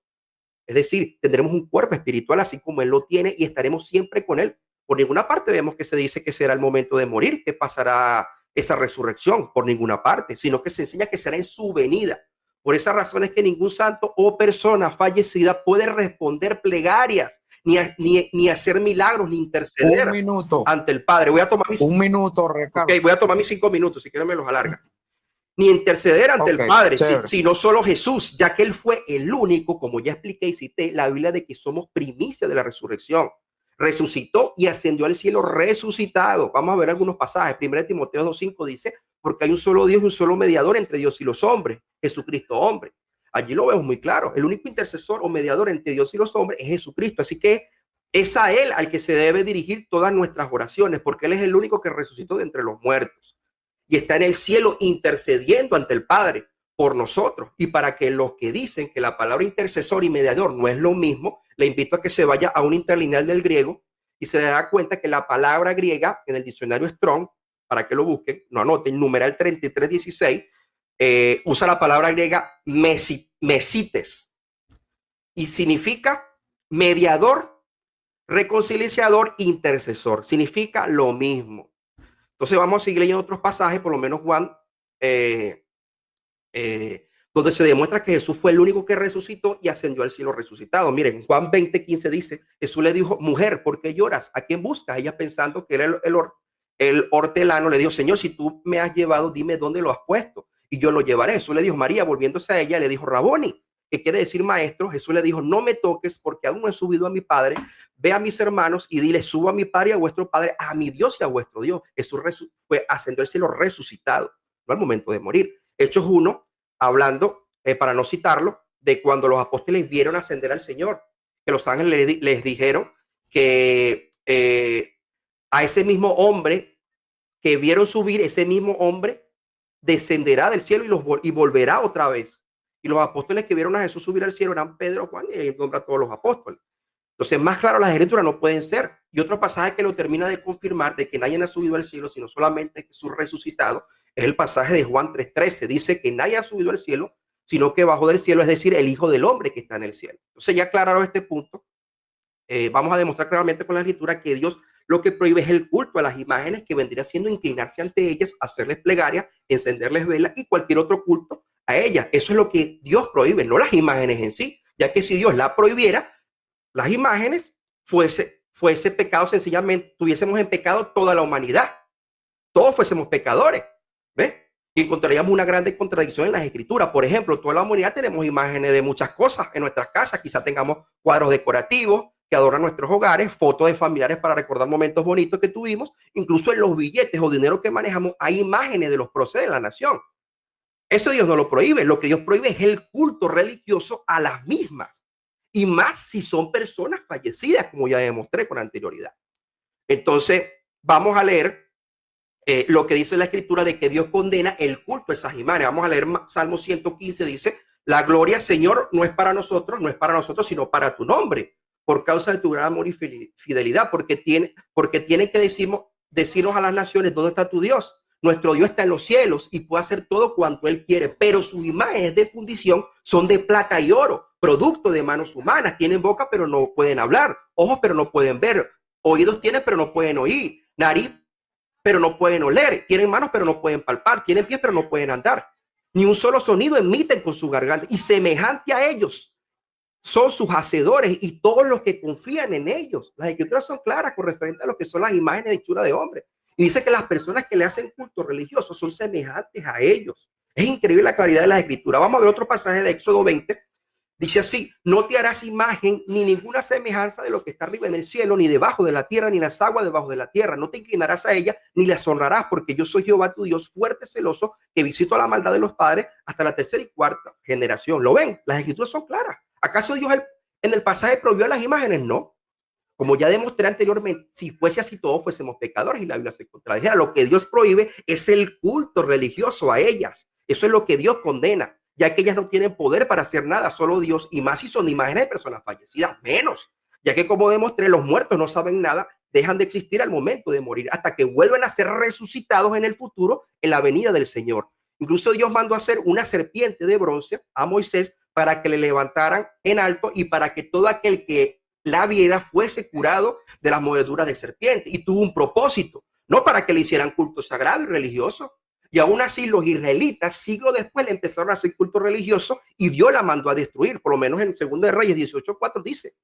Es decir, tendremos un cuerpo espiritual así como Él lo tiene y estaremos siempre con Él. Por ninguna parte vemos que se dice que será el momento de morir, que pasará esa resurrección, por ninguna parte, sino que se enseña que será en su venida. Por esa razón es que ningún santo o persona fallecida puede responder plegarias, ni hacer milagros, ni interceder ante el Padre. Voy a tomar mis, un minuto, Ricardo. Okay, voy a tomar mis 5 minutos, si quieren me los alarga. Ni interceder ante el Padre, sino solo Jesús, ya que Él fue el único, como ya expliqué y cité, la Biblia de que somos primicia de la resurrección. Resucitó y ascendió al cielo resucitado. Vamos a ver algunos pasajes. 1 Timoteo 2:5 dice, porque hay un solo Dios y un solo mediador entre Dios y los hombres, Jesucristo hombre. Allí lo vemos muy claro. El único intercesor o mediador entre Dios y los hombres es Jesucristo. Así que es a Él al que se debe dirigir todas nuestras oraciones, porque Él es el único que resucitó de entre los muertos y está en el cielo intercediendo ante el Padre por nosotros. Y para que los que dicen que la palabra intercesor y mediador no es lo mismo, le invito a que se vaya a un interlineal del griego y se da cuenta que la palabra griega en el diccionario Strong, para que lo busquen, no anoten, numeral 3316, usa la palabra griega mesites y significa mediador, reconciliador, intercesor. Significa lo mismo. Entonces vamos a seguir leyendo otros pasajes, por lo menos Juan, donde se demuestra que Jesús fue el único que resucitó y ascendió al cielo resucitado. Miren, Juan 20:15 dice, Jesús le dijo, mujer, ¿por qué lloras? ¿A quién buscas? Ella, pensando que era el hortelano, le dijo, Señor, si tú me has llevado, dime dónde lo has puesto y yo lo llevaré. Jesús le dijo, María, volviéndose a ella, le dijo, Raboni, que quiere decir maestro. Jesús le dijo, no me toques porque aún no he subido a mi Padre. Ve a mis hermanos y dile, subo a mi Padre y a vuestro Padre, a mi Dios y a vuestro Dios. Jesús fue ascendió al cielo resucitado, no al momento de morir. Hechos 1, hablando, para no citarlo, de cuando los apóstoles vieron ascender al Señor, que los ángeles les dijeron que a ese mismo hombre que vieron subir, ese mismo hombre descenderá del cielo y volverá otra vez. Y los apóstoles que vieron a Jesús subir al cielo eran Pedro, Juan, y él nombra a todos los apóstoles. Entonces, más claro, las escrituras no pueden ser. Y otro pasaje que lo termina de confirmar de que nadie ha subido al cielo, sino solamente Jesús resucitado, es el pasaje de Juan 3:13. Dice que nadie ha subido al cielo, sino que bajó del cielo, es decir, el Hijo del Hombre que está en el cielo. Entonces, ya aclararon este punto, vamos a demostrar claramente con la escritura que Dios lo que prohíbe es el culto a las imágenes, que vendría siendo inclinarse ante ellas, hacerles plegaria, encenderles velas y cualquier otro culto a ellas. Eso es lo que Dios prohíbe, no las imágenes en sí, ya que si Dios la prohibiera, las imágenes fuese pecado, sencillamente tuviésemos en pecado toda la humanidad, todos fuésemos pecadores, ¿ves? Y encontraríamos una grande contradicción en las escrituras. Por ejemplo, toda la humanidad tenemos imágenes de muchas cosas en nuestras casas, quizás tengamos cuadros decorativos que adornan nuestros hogares, fotos de familiares para recordar momentos bonitos que tuvimos, incluso en los billetes o dinero que manejamos hay imágenes de los próceres de la nación. Eso Dios no lo prohíbe. Lo que Dios prohíbe es el culto religioso a las mismas, y más si son personas fallecidas, como ya demostré con anterioridad. Entonces, vamos a leer lo que dice la escritura de que Dios condena el culto a esas imágenes. Vamos a leer Salmo 115, dice, la gloria, Señor, no es para nosotros, sino para tu nombre, por causa de tu gran amor y fidelidad, porque tiene que decirnos a las naciones dónde está tu Dios. Nuestro Dios está en los cielos y puede hacer todo cuanto Él quiere, pero sus imágenes de fundición son de plata y oro, producto de manos humanas. Tienen boca, pero no pueden hablar, ojos, pero no pueden ver, oídos tienen, pero no pueden oír, nariz, pero no pueden oler, tienen manos, pero no pueden palpar, tienen pies, pero no pueden andar. Ni un solo sonido emiten con su garganta, y semejante a ellos son sus hacedores y todos los que confían en ellos. Las escrituras son claras con referente a lo que son las imágenes de hechura de hombre. Y dice que las personas que le hacen culto religioso son semejantes a ellos. Es increíble la claridad de las escrituras. Vamos a ver otro pasaje de Éxodo 20, Dice así: no te harás imagen ni ninguna semejanza de lo que está arriba en el cielo, ni debajo de la tierra, ni las aguas debajo de la tierra. No te inclinarás a ella, ni las honrarás, porque yo soy Jehová tu Dios, fuerte, celoso, que visito la maldad de los padres hasta la tercera y cuarta generación. ¿Lo ven? Las escrituras son claras. ¿Acaso Dios en el pasaje prohibió las imágenes? No. Como ya demostré anteriormente, si fuese así, todos fuésemos pecadores y la Biblia se contradijera. Lo que Dios prohíbe es el culto religioso a ellas. Eso es lo que Dios condena, ya que ellas no tienen poder para hacer nada, solo Dios, y más si son imágenes de personas fallecidas, menos, ya que como demostré, los muertos no saben nada, dejan de existir al momento de morir, hasta que vuelven a ser resucitados en el futuro, en la venida del Señor. Incluso Dios mandó a hacer una serpiente de bronce a Moisés para que le levantaran en alto y para que todo aquel que la viera fuese curado de las mordeduras de serpiente, y tuvo un propósito, no para que le hicieran culto sagrado y religioso. Y aún así los israelitas siglos después le empezaron a hacer culto religioso y Dios la mandó a destruir. Por lo menos en 2 de Reyes 18:4 dice: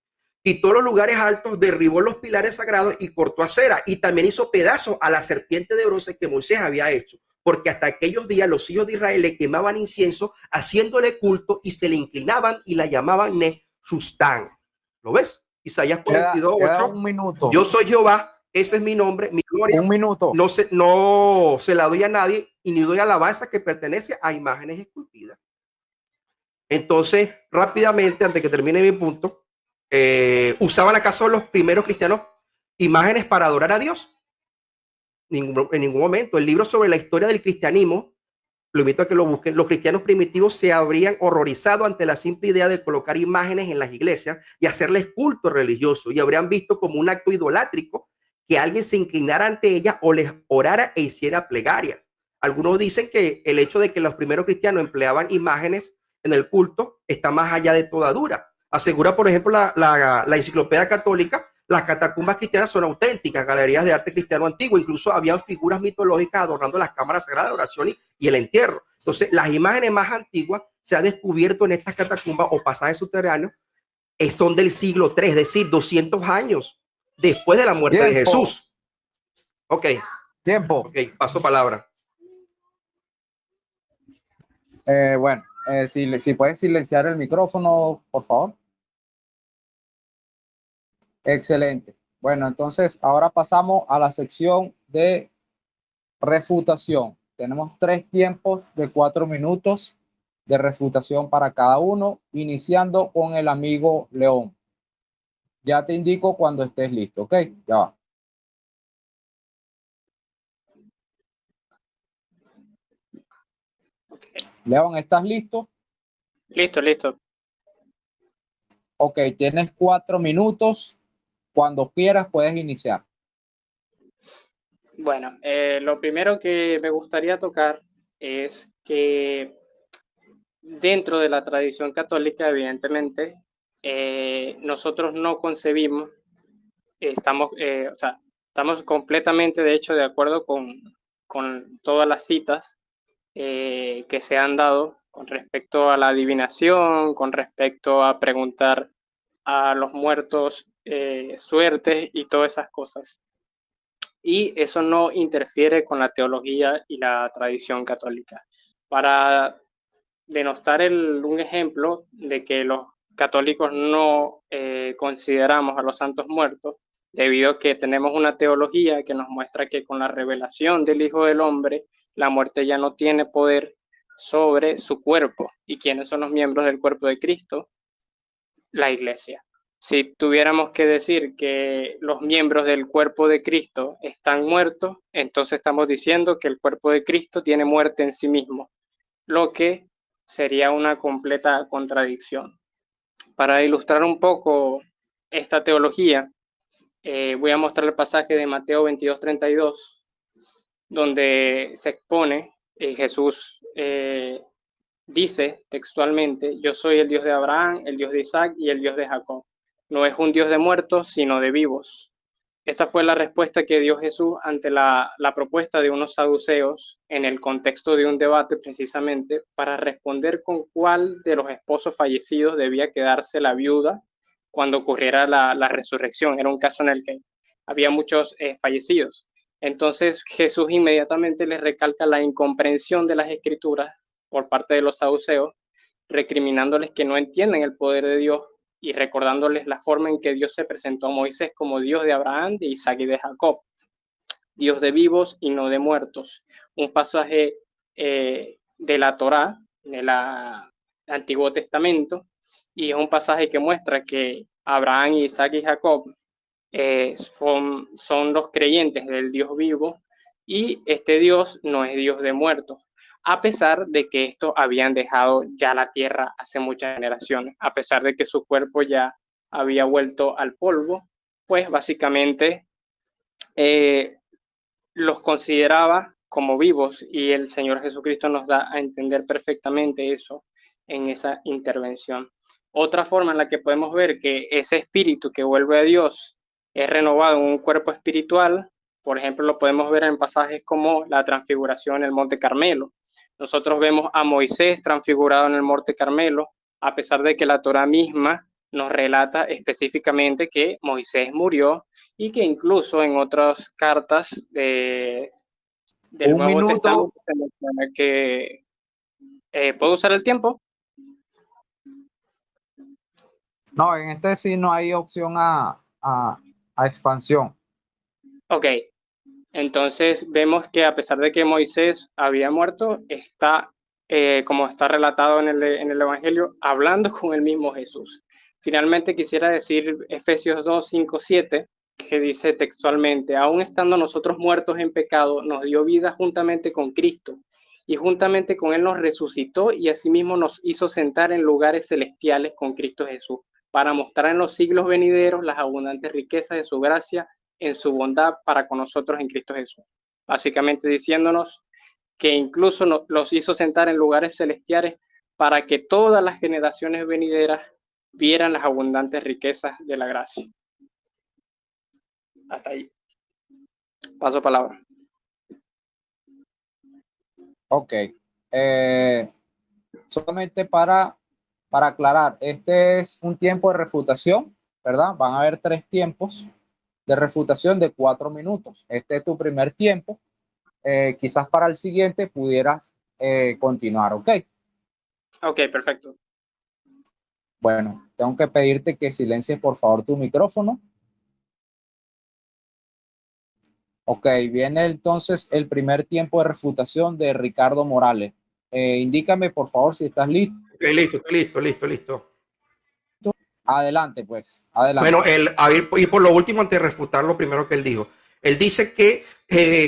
quitó los lugares altos, derribó los pilares sagrados y cortó acera, y también hizo pedazos a la serpiente de bronce que Moisés había hecho, porque hasta aquellos días los hijos de Israel le quemaban incienso haciéndole culto y se le inclinaban y la llamaban Neshustán. ¿Lo ves? Isaías 42:8. Un minuto. Yo soy Jehová, ese es mi nombre, mi gloria. Un minuto. No se la doy a nadie, y ni doy alabanza que pertenece a imágenes esculpidas. Entonces, rápidamente, antes que termine mi punto, ¿usaban acaso los primeros cristianos imágenes para adorar a Dios? En ningún momento. El libro sobre la historia del cristianismo, lo invito a que lo busquen. Los cristianos primitivos se habrían horrorizado ante la simple idea de colocar imágenes en las iglesias y hacerles culto religioso, y habrían visto como un acto idolátrico que alguien se inclinara ante ellas o les orara e hiciera plegarias. Algunos dicen que el hecho de que los primeros cristianos empleaban imágenes en el culto está más allá de toda duda. Asegura, por ejemplo, la Enciclopedia Católica: las catacumbas cristianas son auténticas galerías de arte cristiano antiguo. Incluso habían figuras mitológicas adornando las cámaras sagradas de oración y el entierro. Entonces, las imágenes más antiguas se han descubierto en estas catacumbas o pasajes subterráneos, son del siglo III, es decir, 200 años después de la muerte de Jesús. Ok. Tiempo. Ok, paso palabra. Bueno, si puedes silenciar el micrófono, por favor. Excelente. Bueno, entonces ahora pasamos a la sección de refutación. Tenemos 3 tiempos de 4 minutos de refutación para cada uno, iniciando con el amigo León. Ya te indico cuando estés listo, ¿ok? Ya va. Okay. León, ¿estás listo? Listo. Ok, tienes 4 minutos. Cuando quieras puedes iniciar. Bueno, lo primero que me gustaría tocar es que dentro de la tradición católica, evidentemente, nosotros no concebimos, estamos completamente, de hecho, de acuerdo con todas las citas que se han dado con respecto a la adivinación, con respecto a preguntar a los muertos suertes y todas esas cosas. Y eso no interfiere con la teología y la tradición católica. Para denostar un ejemplo de que los católicos no consideramos a los santos muertos, debido a que tenemos una teología que nos muestra que con la revelación del Hijo del Hombre, la muerte ya no tiene poder sobre su cuerpo. ¿Y quiénes son los miembros del cuerpo de Cristo? La Iglesia. Si tuviéramos que decir que los miembros del cuerpo de Cristo están muertos, entonces estamos diciendo que el cuerpo de Cristo tiene muerte en sí mismo, lo que sería una completa contradicción. Para ilustrar un poco esta teología, voy a mostrar el pasaje de Mateo 22:32, donde se expone, Jesús dice textualmente: yo soy el Dios de Abraham, el Dios de Isaac y el Dios de Jacob. No es un Dios de muertos, sino de vivos. Esa fue la respuesta que dio Jesús ante la propuesta de unos saduceos en el contexto de un debate, precisamente para responder con cuál de los esposos fallecidos debía quedarse la viuda cuando ocurriera la resurrección. Era un caso en el que había muchos fallecidos. Entonces Jesús inmediatamente les recalca la incomprensión de las escrituras por parte de los saduceos, recriminándoles que no entienden el poder de Dios y recordándoles la forma en que Dios se presentó a Moisés como Dios de Abraham, de Isaac y de Jacob, Dios de vivos y no de muertos. Un pasaje de la Torá, del Antiguo Testamento, y es un pasaje que muestra que Abraham, Isaac y Jacob son los creyentes del Dios vivo, y este Dios no es Dios de muertos, a pesar de que estos habían dejado ya la tierra hace muchas generaciones, a pesar de que su cuerpo ya había vuelto al polvo, pues básicamente los consideraba como vivos, y el Señor Jesucristo nos da a entender perfectamente eso en esa intervención. Otra forma en la que podemos ver que ese espíritu que vuelve a Dios es renovado en un cuerpo espiritual, por ejemplo, lo podemos ver en pasajes como la transfiguración en el Monte Carmelo. Nosotros vemos a Moisés transfigurado en el Monte Carmelo, a pesar de que la Torá misma nos relata específicamente que Moisés murió, y que incluso en otras cartas del Nuevo Testamento se menciona que... ¿puedo usar el tiempo? No, en este sí no hay opción a expansión. Ok, entonces vemos que a pesar de que Moisés había muerto, está, como está relatado en el Evangelio, hablando con el mismo Jesús. Finalmente quisiera decir Efesios 2, 5, 7, que dice textualmente: aún estando nosotros muertos en pecado, nos dio vida juntamente con Cristo, y juntamente con Él nos resucitó, y asimismo nos hizo sentar en lugares celestiales con Cristo Jesús, para mostrar en los siglos venideros las abundantes riquezas de su gracia en su bondad para con nosotros en Cristo Jesús. Básicamente diciéndonos que incluso los hizo sentar en lugares celestiales para que todas las generaciones venideras vieran las abundantes riquezas de la gracia. Hasta ahí. Paso palabra. Ok. Solamente para aclarar, este es un tiempo de refutación, ¿verdad? Van a haber 3 tiempos de refutación de 4 minutos. Este es tu primer tiempo. Quizás para el siguiente pudieras continuar, ¿ok? Ok, perfecto. Bueno, tengo que pedirte que silencies por favor tu micrófono. Ok, viene entonces el primer tiempo de refutación de Ricardo Morales. Indícame por favor si estás listo. Listo. Adelante, pues, adelante. Bueno, y por lo último, antes de refutar lo primero que él dijo, él dice que,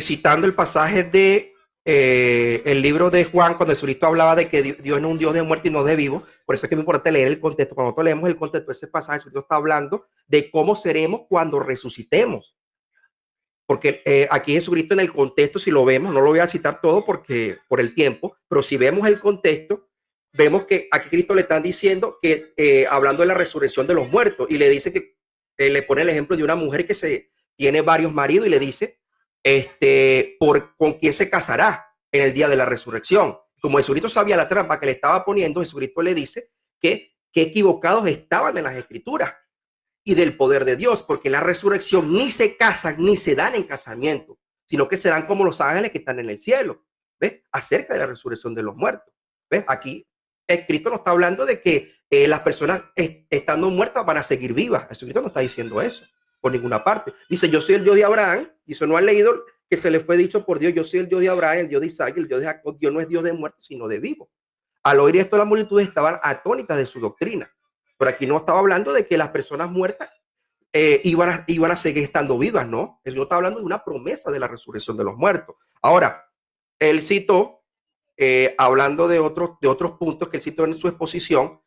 citando el pasaje de el libro de Juan, cuando Jesucristo hablaba de que Dios no es un Dios de muerte y no de vivo, por eso es que me importa leer el contexto. Cuando nosotros leemos el contexto de ese pasaje, Jesucristo está hablando de cómo seremos cuando resucitemos. Porque aquí Jesucristo en el contexto, si lo vemos, no lo voy a citar todo porque por el tiempo, pero si vemos el contexto, vemos que aquí Cristo le están diciendo que, hablando de la resurrección de los muertos, y le dice que le pone el ejemplo de una mujer que tiene varios maridos y le dice, con quién se casará en el día de la resurrección. Como Jesucristo sabía la trampa que le estaba poniendo, Jesucristo le dice que equivocados estaban en las escrituras y del poder de Dios, porque la resurrección ni se casan ni se dan en casamiento, sino que serán como los ángeles que están en el cielo. ¿Ves? Acerca de la resurrección de los muertos. ¿Ves? Aquí Cristo no está hablando de que las personas estando muertas van a seguir vivas. Cristo no está diciendo eso por ninguna parte. Dice, yo soy el Dios de Abraham, y eso no han leído que se le fue dicho por Dios, yo soy el Dios de Abraham, el Dios de Isaac, el Dios de Jacob. Dios no es Dios de muertos, sino de vivos. Al oír esto, las multitudes estaban atónitas de su doctrina. Pero aquí no estaba hablando de que las personas muertas iban a seguir estando vivas, ¿no? Yo estaba hablando de una promesa de la resurrección de los muertos. Ahora, él citó, hablando de otros puntos que él citó en su exposición,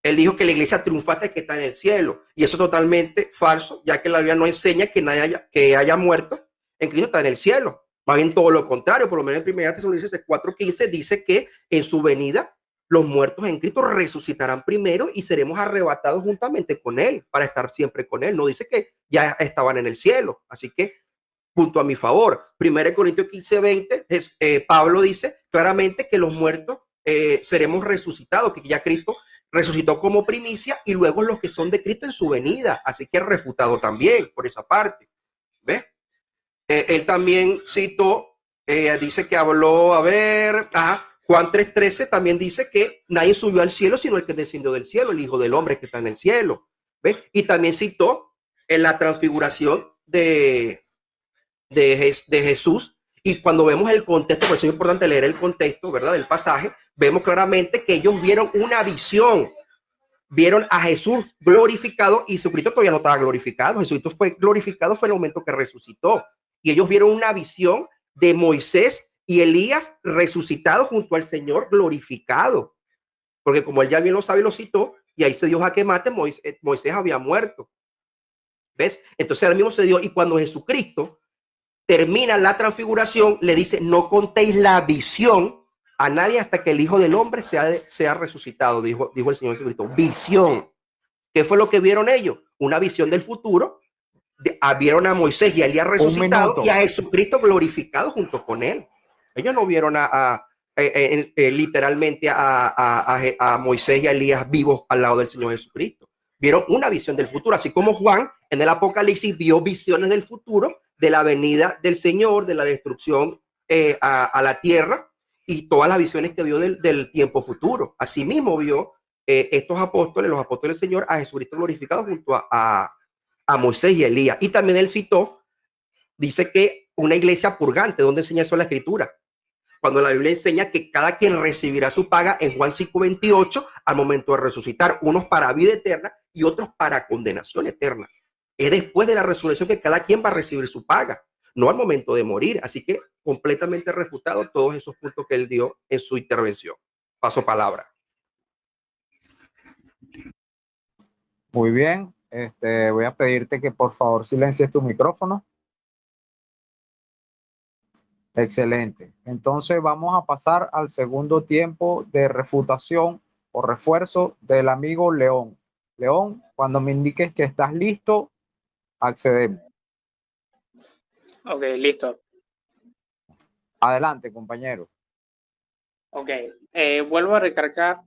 él dijo que la iglesia triunfante que está en el cielo, y eso es totalmente falso, ya que la Biblia no enseña que nadie haya muerto en Cristo está en el cielo. Más bien todo lo contrario, por lo menos en 1 Tesalonicenses 4:15 dice que en su venida los muertos en Cristo resucitarán primero y seremos arrebatados juntamente con Él para estar siempre con Él. No dice que ya estaban en el cielo. Así que, punto a mi favor. 1 Corintios 15:20, Pablo dice claramente que los muertos seremos resucitados, que ya Cristo resucitó como primicia y luego los que son de Cristo en su venida. Así que refutado también por esa parte. ¿Ves? Él también citó, dice que habló, Juan 3:13 también dice que nadie subió al cielo sino el que descendió del cielo, el Hijo del Hombre que está en el cielo. ¿Ves? Y también citó en la transfiguración de Jesús. Y cuando vemos el contexto, por eso es importante leer el contexto, ¿verdad?, del pasaje, vemos claramente que ellos vieron una visión, vieron a Jesús glorificado y Jesucristo todavía no estaba glorificado. Jesucristo fue glorificado, fue el momento que resucitó. Y ellos vieron una visión de Moisés y Elías resucitados junto al Señor glorificado. Porque como él ya bien lo sabe y lo citó, y ahí se dio jaque mate, Moisés había muerto. ¿Ves? Entonces ahora mismo se dio, y cuando Jesucristo termina la transfiguración, le dice, no contéis la visión a nadie hasta que el Hijo del Hombre sea resucitado, dijo el Señor Jesucristo. Visión. ¿Qué fue lo que vieron ellos? Una visión del futuro. Vieron a Moisés y a Elías resucitado y a Jesucristo glorificado junto con él. Ellos no vieron literalmente a Moisés y a Elías vivos al lado del Señor Jesucristo. Vieron una visión del futuro, así como Juan en el Apocalipsis vio visiones del futuro, de la venida del Señor, de la destrucción a la tierra y todas las visiones que vio del tiempo futuro. Asimismo vio estos apóstoles, los apóstoles del Señor, a Jesucristo glorificado junto a Moisés y Elías. Y también él citó, dice que una iglesia purgante, donde enseña eso la Escritura. Cuando la Biblia enseña que cada quien recibirá su paga en Juan 5:28 al momento de resucitar, unos para vida eterna y otros para condenación eterna. Es después de la resurrección que cada quien va a recibir su paga, no al momento de morir. Así que completamente refutado todos esos puntos que él dio en su intervención. Paso palabra. Muy bien. Voy a pedirte que por favor silencies tu micrófono. Excelente. Entonces vamos a pasar al segundo tiempo de refutación o refuerzo del amigo León. León, cuando me indiques que estás listo, accedemos. Ok, listo. Adelante, compañero. Ok, vuelvo a recalcar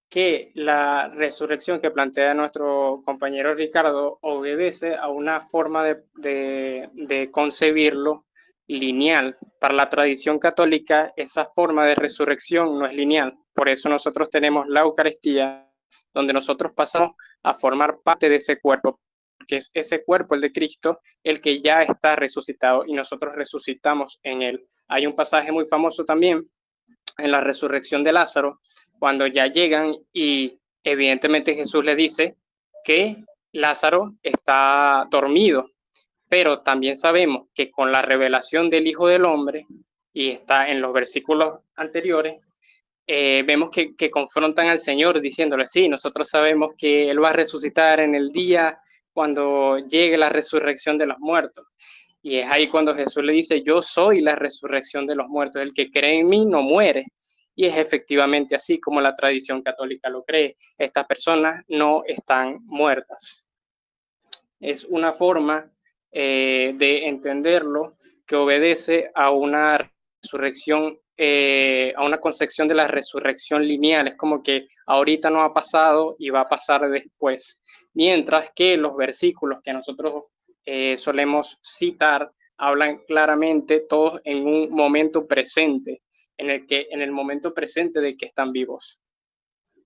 que la resurrección que plantea nuestro compañero Ricardo obedece a una forma de concebirlo lineal. Para la tradición católica, esa forma de resurrección no es lineal. Por eso nosotros tenemos la Eucaristía, donde nosotros pasamos a formar parte de ese cuerpo, que es ese cuerpo, el de Cristo, el que ya está resucitado y nosotros resucitamos en él. Hay un pasaje muy famoso también en la resurrección de Lázaro, cuando ya llegan y evidentemente Jesús le dice que Lázaro está dormido, pero también sabemos que con la revelación del Hijo del Hombre, y está en los versículos anteriores, vemos que confrontan al Señor diciéndole, sí, nosotros sabemos que Él va a resucitar en el día cuando llegue la resurrección de los muertos. Y es ahí cuando Jesús le dice, yo soy la resurrección de los muertos, el que cree en mí no muere. Y es efectivamente así como la tradición católica lo cree. Estas personas no están muertas. Es una forma de entenderlo que obedece a una resurrección, a una concepción de la resurrección lineal. Es como que ahorita no ha pasado y va a pasar después. Mientras que los versículos que nosotros solemos citar hablan claramente todos en un momento presente, en el momento presente de que están vivos.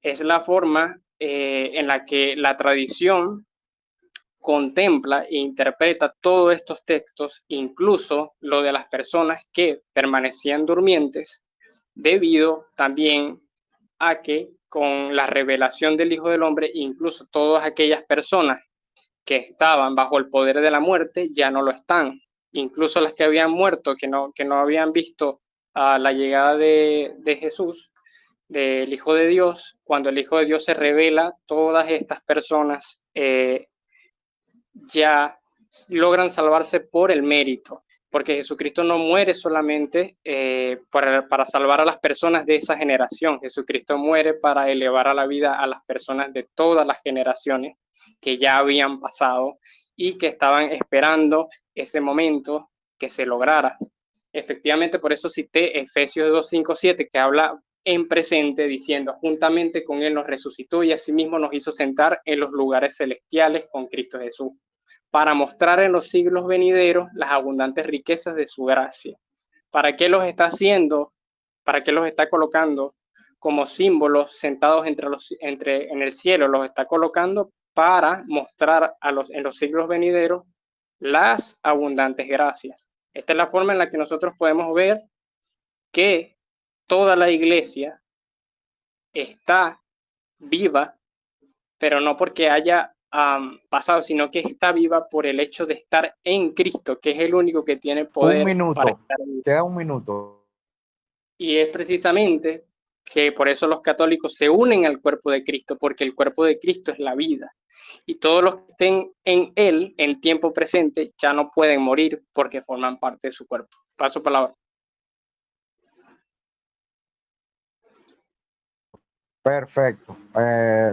Es la forma en la que la tradición contempla e interpreta todos estos textos, incluso lo de las personas que permanecían durmientes, debido también a que con la revelación del Hijo del Hombre, incluso todas aquellas personas que estaban bajo el poder de la muerte ya no lo están. Incluso las que habían muerto, que no habían visto la llegada de Jesús, del Hijo de Dios, cuando el Hijo de Dios se revela, todas estas personas ya logran salvarse por el mérito, porque Jesucristo no muere solamente para salvar a las personas de esa generación. Jesucristo muere para elevar a la vida a las personas de todas las generaciones que ya habían pasado y que estaban esperando ese momento que se lograra. Efectivamente, por eso cité Efesios 2, 5, 7, que habla en presente diciendo, juntamente con Él nos resucitó y asimismo nos hizo sentar en los lugares celestiales con Cristo Jesús, para mostrar en los siglos venideros las abundantes riquezas de su gracia. ¿Para qué los está haciendo? ¿Para qué los está colocando como símbolos sentados en el cielo? Los está colocando para mostrar en los siglos venideros las abundantes gracias. Esta es la forma en la que nosotros podemos ver que toda la iglesia está viva, pero no porque haya pasado, sino que está viva por el hecho de estar en Cristo, que es el único que tiene poder para estar vivo. Queda un minuto. Y es precisamente que por eso los católicos se unen al cuerpo de Cristo, porque el cuerpo de Cristo es la vida. Y todos los que estén en Él, en tiempo presente, ya no pueden morir porque forman parte de su cuerpo. Paso palabra. Perfecto.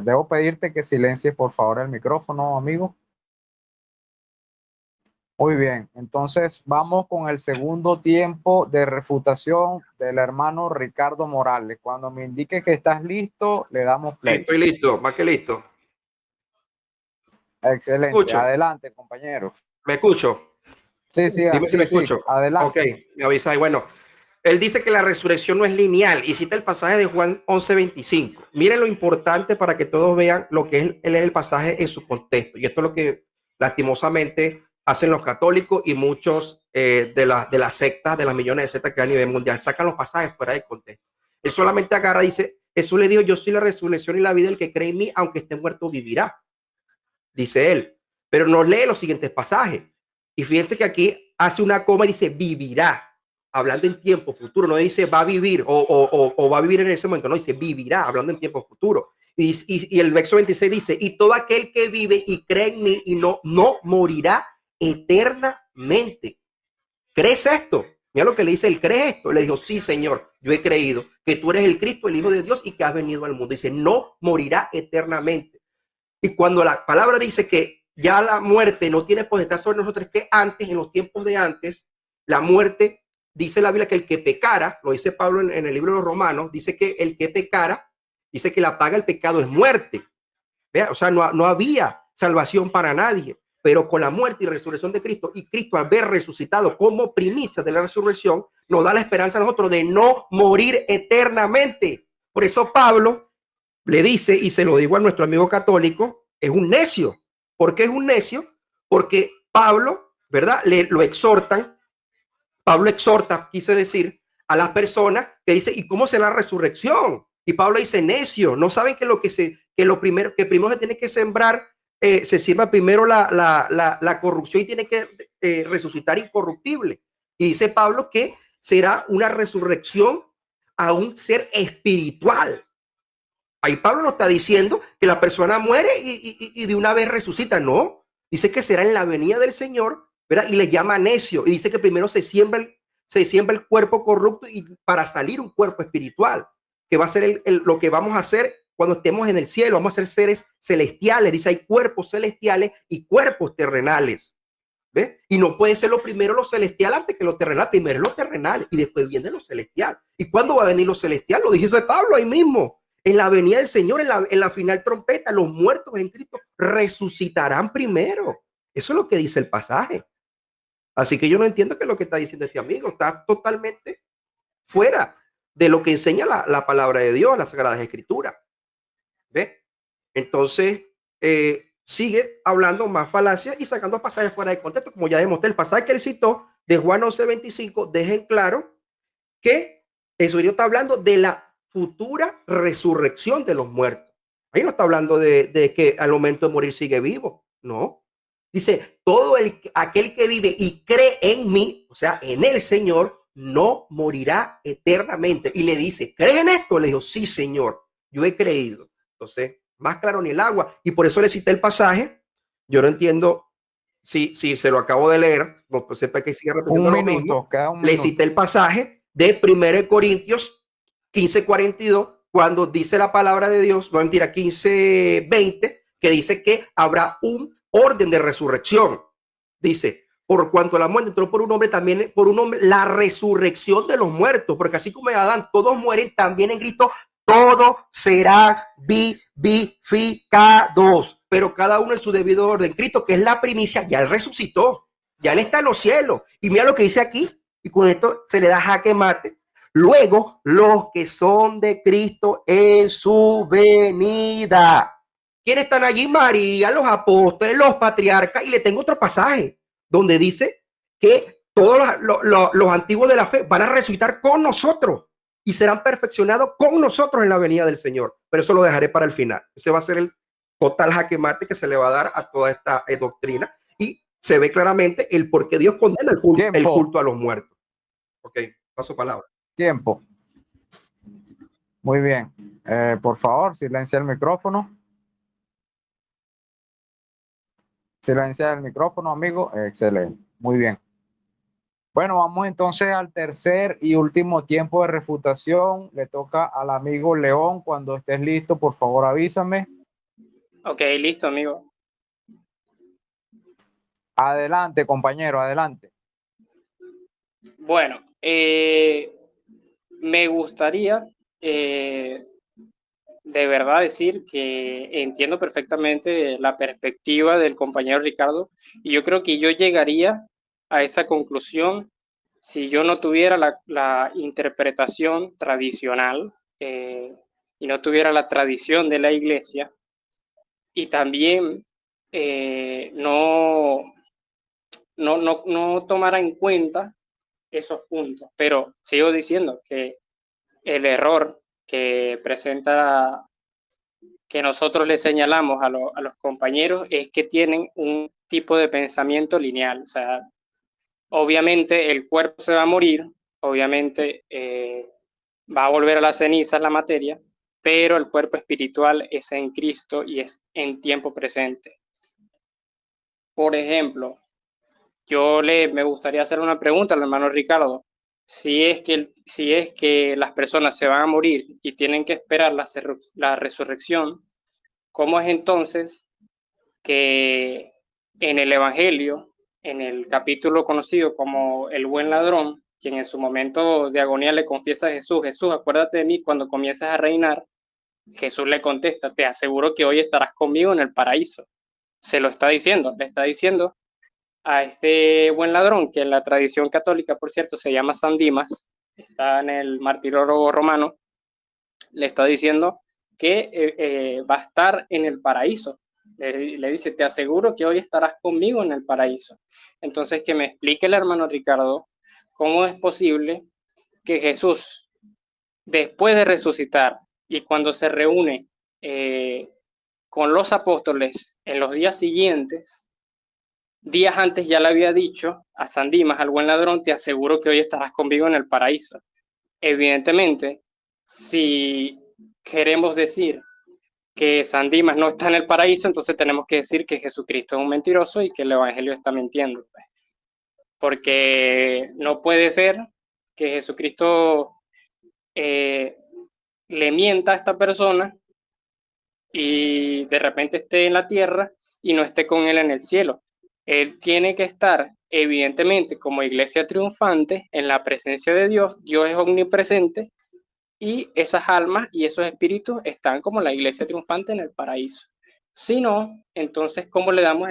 Debo pedirte que silencies por favor el micrófono, amigo. Muy bien, entonces vamos con el segundo tiempo de refutación del hermano Ricardo Morales. Cuando me indique que estás listo, le damos play. Estoy listo, más que listo. Excelente, adelante, compañero. ¿Me escucho? Sí, Dime si me escucho. Adelante. Ok, me avisa. Bueno, él dice que la resurrección no es lineal y cita el pasaje de Juan 11:25. Miren lo importante para que todos vean lo que es el pasaje en su contexto. Y esto es lo que lastimosamente hacen los católicos y muchos de las sectas, de las millones de sectas que hay a nivel mundial. Sacan los pasajes fuera de contexto. Él solamente agarra y dice, Jesús le dijo, yo soy la resurrección y la vida, el que cree en mí, aunque esté muerto, vivirá. Dice él. Pero nos lee los siguientes pasajes. Y fíjense que aquí hace una coma y dice vivirá, hablando en tiempo futuro. No dice va a vivir o va a vivir en ese momento. No, dice vivirá, hablando en tiempo futuro. Y el verso 26 dice, y todo aquel que vive y cree en mí y no morirá eternamente. ¿Crees esto? Mira lo que le dice, él cree esto. Le dijo, sí, Señor, yo he creído que tú eres el Cristo, el Hijo de Dios y que has venido al mundo. Dice, no morirá eternamente. Y cuando la palabra dice que ya la muerte no tiene potestad sobre nosotros, que antes, en los tiempos de antes, la muerte, dice la Biblia que el que pecara, lo dice Pablo en el libro de los Romanos, dice que el que pecara, dice que la paga del pecado es muerte. ¿Vea? O sea, no había salvación para nadie, pero con la muerte y resurrección de Cristo, y Cristo al haber resucitado como primicia de la resurrección, nos da la esperanza a nosotros de no morir eternamente. Por eso Pablo le dice, y se lo digo a nuestro amigo católico, es un necio. ¿Por qué es un necio? Porque Pablo, ¿verdad? Lo exhortan. Pablo exhorta, quise decir, a las personas que dice, ¿y cómo será la resurrección? Y Pablo dice, necio, no saben que lo primero se tiene que sembrar, se siembra primero la corrupción y tiene que resucitar incorruptible. Y dice Pablo que será una resurrección a un ser espiritual. Ahí Pablo no está diciendo que la persona muere y de una vez resucita, no. Dice que será en la venida del Señor, ¿verdad? Y le llama necio. Y dice que primero se siembra el cuerpo corrupto y para salir un cuerpo espiritual, que va a ser lo que vamos a hacer cuando estemos en el cielo. Vamos a ser seres celestiales. Dice, hay cuerpos celestiales y cuerpos terrenales. ¿Ves? Y no puede ser lo primero lo celestial antes que lo terrenal. Primero lo terrenal y después viene lo celestial. ¿Y cuándo va a venir lo celestial? Lo dice Pablo ahí mismo. En la venida del Señor, en la final trompeta, los muertos en Cristo resucitarán primero. Eso es lo que dice el pasaje. Así que yo no entiendo qué es lo que está diciendo este amigo. Está totalmente fuera de lo que enseña la palabra de Dios, las Sagradas Escrituras. ¿Ve? Entonces, sigue hablando más falacia y sacando pasajes fuera de contexto, como ya demostré. El pasaje que él citó de Juan 11:25 deja en claro que eso está hablando de la futura resurrección de los muertos. Ahí no está hablando de que al momento de morir sigue vivo, no. Dice, aquel que vive y cree en mí, o sea, en el Señor, no morirá eternamente. Y le dice, ¿crees en esto? Le dijo, sí, Señor, yo he creído. Entonces, más claro ni el agua. Y por eso le cité el pasaje. Yo no entiendo si se lo acabo de leer, no pues sepa que sigue repitiendo lo mismo. Le cité el pasaje de 1 Corintios 15:42, cuando dice la palabra de Dios, no mentira, 15:20, que dice que habrá un orden de resurrección. Dice, por cuanto la muerte entró por un hombre, también por un hombre la resurrección de los muertos, porque así como en Adán todos mueren, también en Cristo todos serán vivificados, pero cada uno en su debido orden. Cristo, que es la primicia, ya él resucitó, ya él está en los cielos. Y mira lo que dice aquí, y con esto se le da jaque mate luego los que son de Cristo en su venida. ¿Quiénes están allí? María, los apóstoles, los patriarcas. Y le tengo otro pasaje donde dice que todos los antiguos de la fe van a resucitar con nosotros y serán perfeccionados con nosotros en la venida del Señor. Pero eso lo dejaré para el final. Ese va a ser el total jaque mate que se le va a dar a toda esta doctrina. Y se ve claramente el por qué Dios condena el culto a los muertos. Ok, paso palabra. Tiempo. Muy bien. Por favor, silencia el micrófono. Silencia el micrófono, amigo. Excelente. Muy bien. Bueno, vamos entonces al tercer y último tiempo de refutación. Le toca al amigo León. Cuando estés listo, por favor, avísame. Ok, listo, amigo. Adelante, compañero, adelante. Bueno, me gustaría de verdad decir que entiendo perfectamente la perspectiva del compañero Ricardo y yo creo que yo llegaría a esa conclusión si yo no tuviera la interpretación tradicional y no tuviera la tradición de la iglesia y también no tomara en cuenta esos puntos. Pero sigo diciendo que el error que presenta, que nosotros le señalamos a los compañeros, es que tienen un tipo de pensamiento lineal. O sea, obviamente el cuerpo se va a morir, obviamente va a volver a la ceniza la materia, pero el cuerpo espiritual es en Cristo y es en tiempo presente. Por ejemplo, me gustaría hacer una pregunta al hermano Ricardo. Si es que las personas se van a morir y tienen que esperar la resurrección, ¿cómo es entonces que en el Evangelio, en el capítulo conocido como el buen ladrón, quien en su momento de agonía le confiesa a Jesús, Jesús, acuérdate de mí cuando comiences a reinar? Jesús le contesta, te aseguro que hoy estarás conmigo en el paraíso. Se lo está diciendo, le está diciendo a este buen ladrón, que en la tradición católica, por cierto, se llama San Dimas, está en el martirio romano, le está diciendo que va a estar en el paraíso. Le dice, te aseguro que hoy estarás conmigo en el paraíso. Entonces, que me explique el hermano Ricardo cómo es posible que Jesús, después de resucitar y cuando se reúne con los apóstoles en los días siguientes, días antes ya le había dicho a San Dimas, al buen ladrón, te aseguro que hoy estarás conmigo en el paraíso. Evidentemente, si queremos decir que San Dimas no está en el paraíso, entonces tenemos que decir que Jesucristo es un mentiroso y que el Evangelio está mintiendo. Porque no puede ser que Jesucristo le mienta a esta persona y de repente esté en la tierra y no esté con él en el cielo. Él tiene que estar, evidentemente, como iglesia triunfante en la presencia de Dios. Dios es omnipresente y esas almas y esos espíritus están como la iglesia triunfante en el paraíso. Si no, entonces, ¿cómo le damos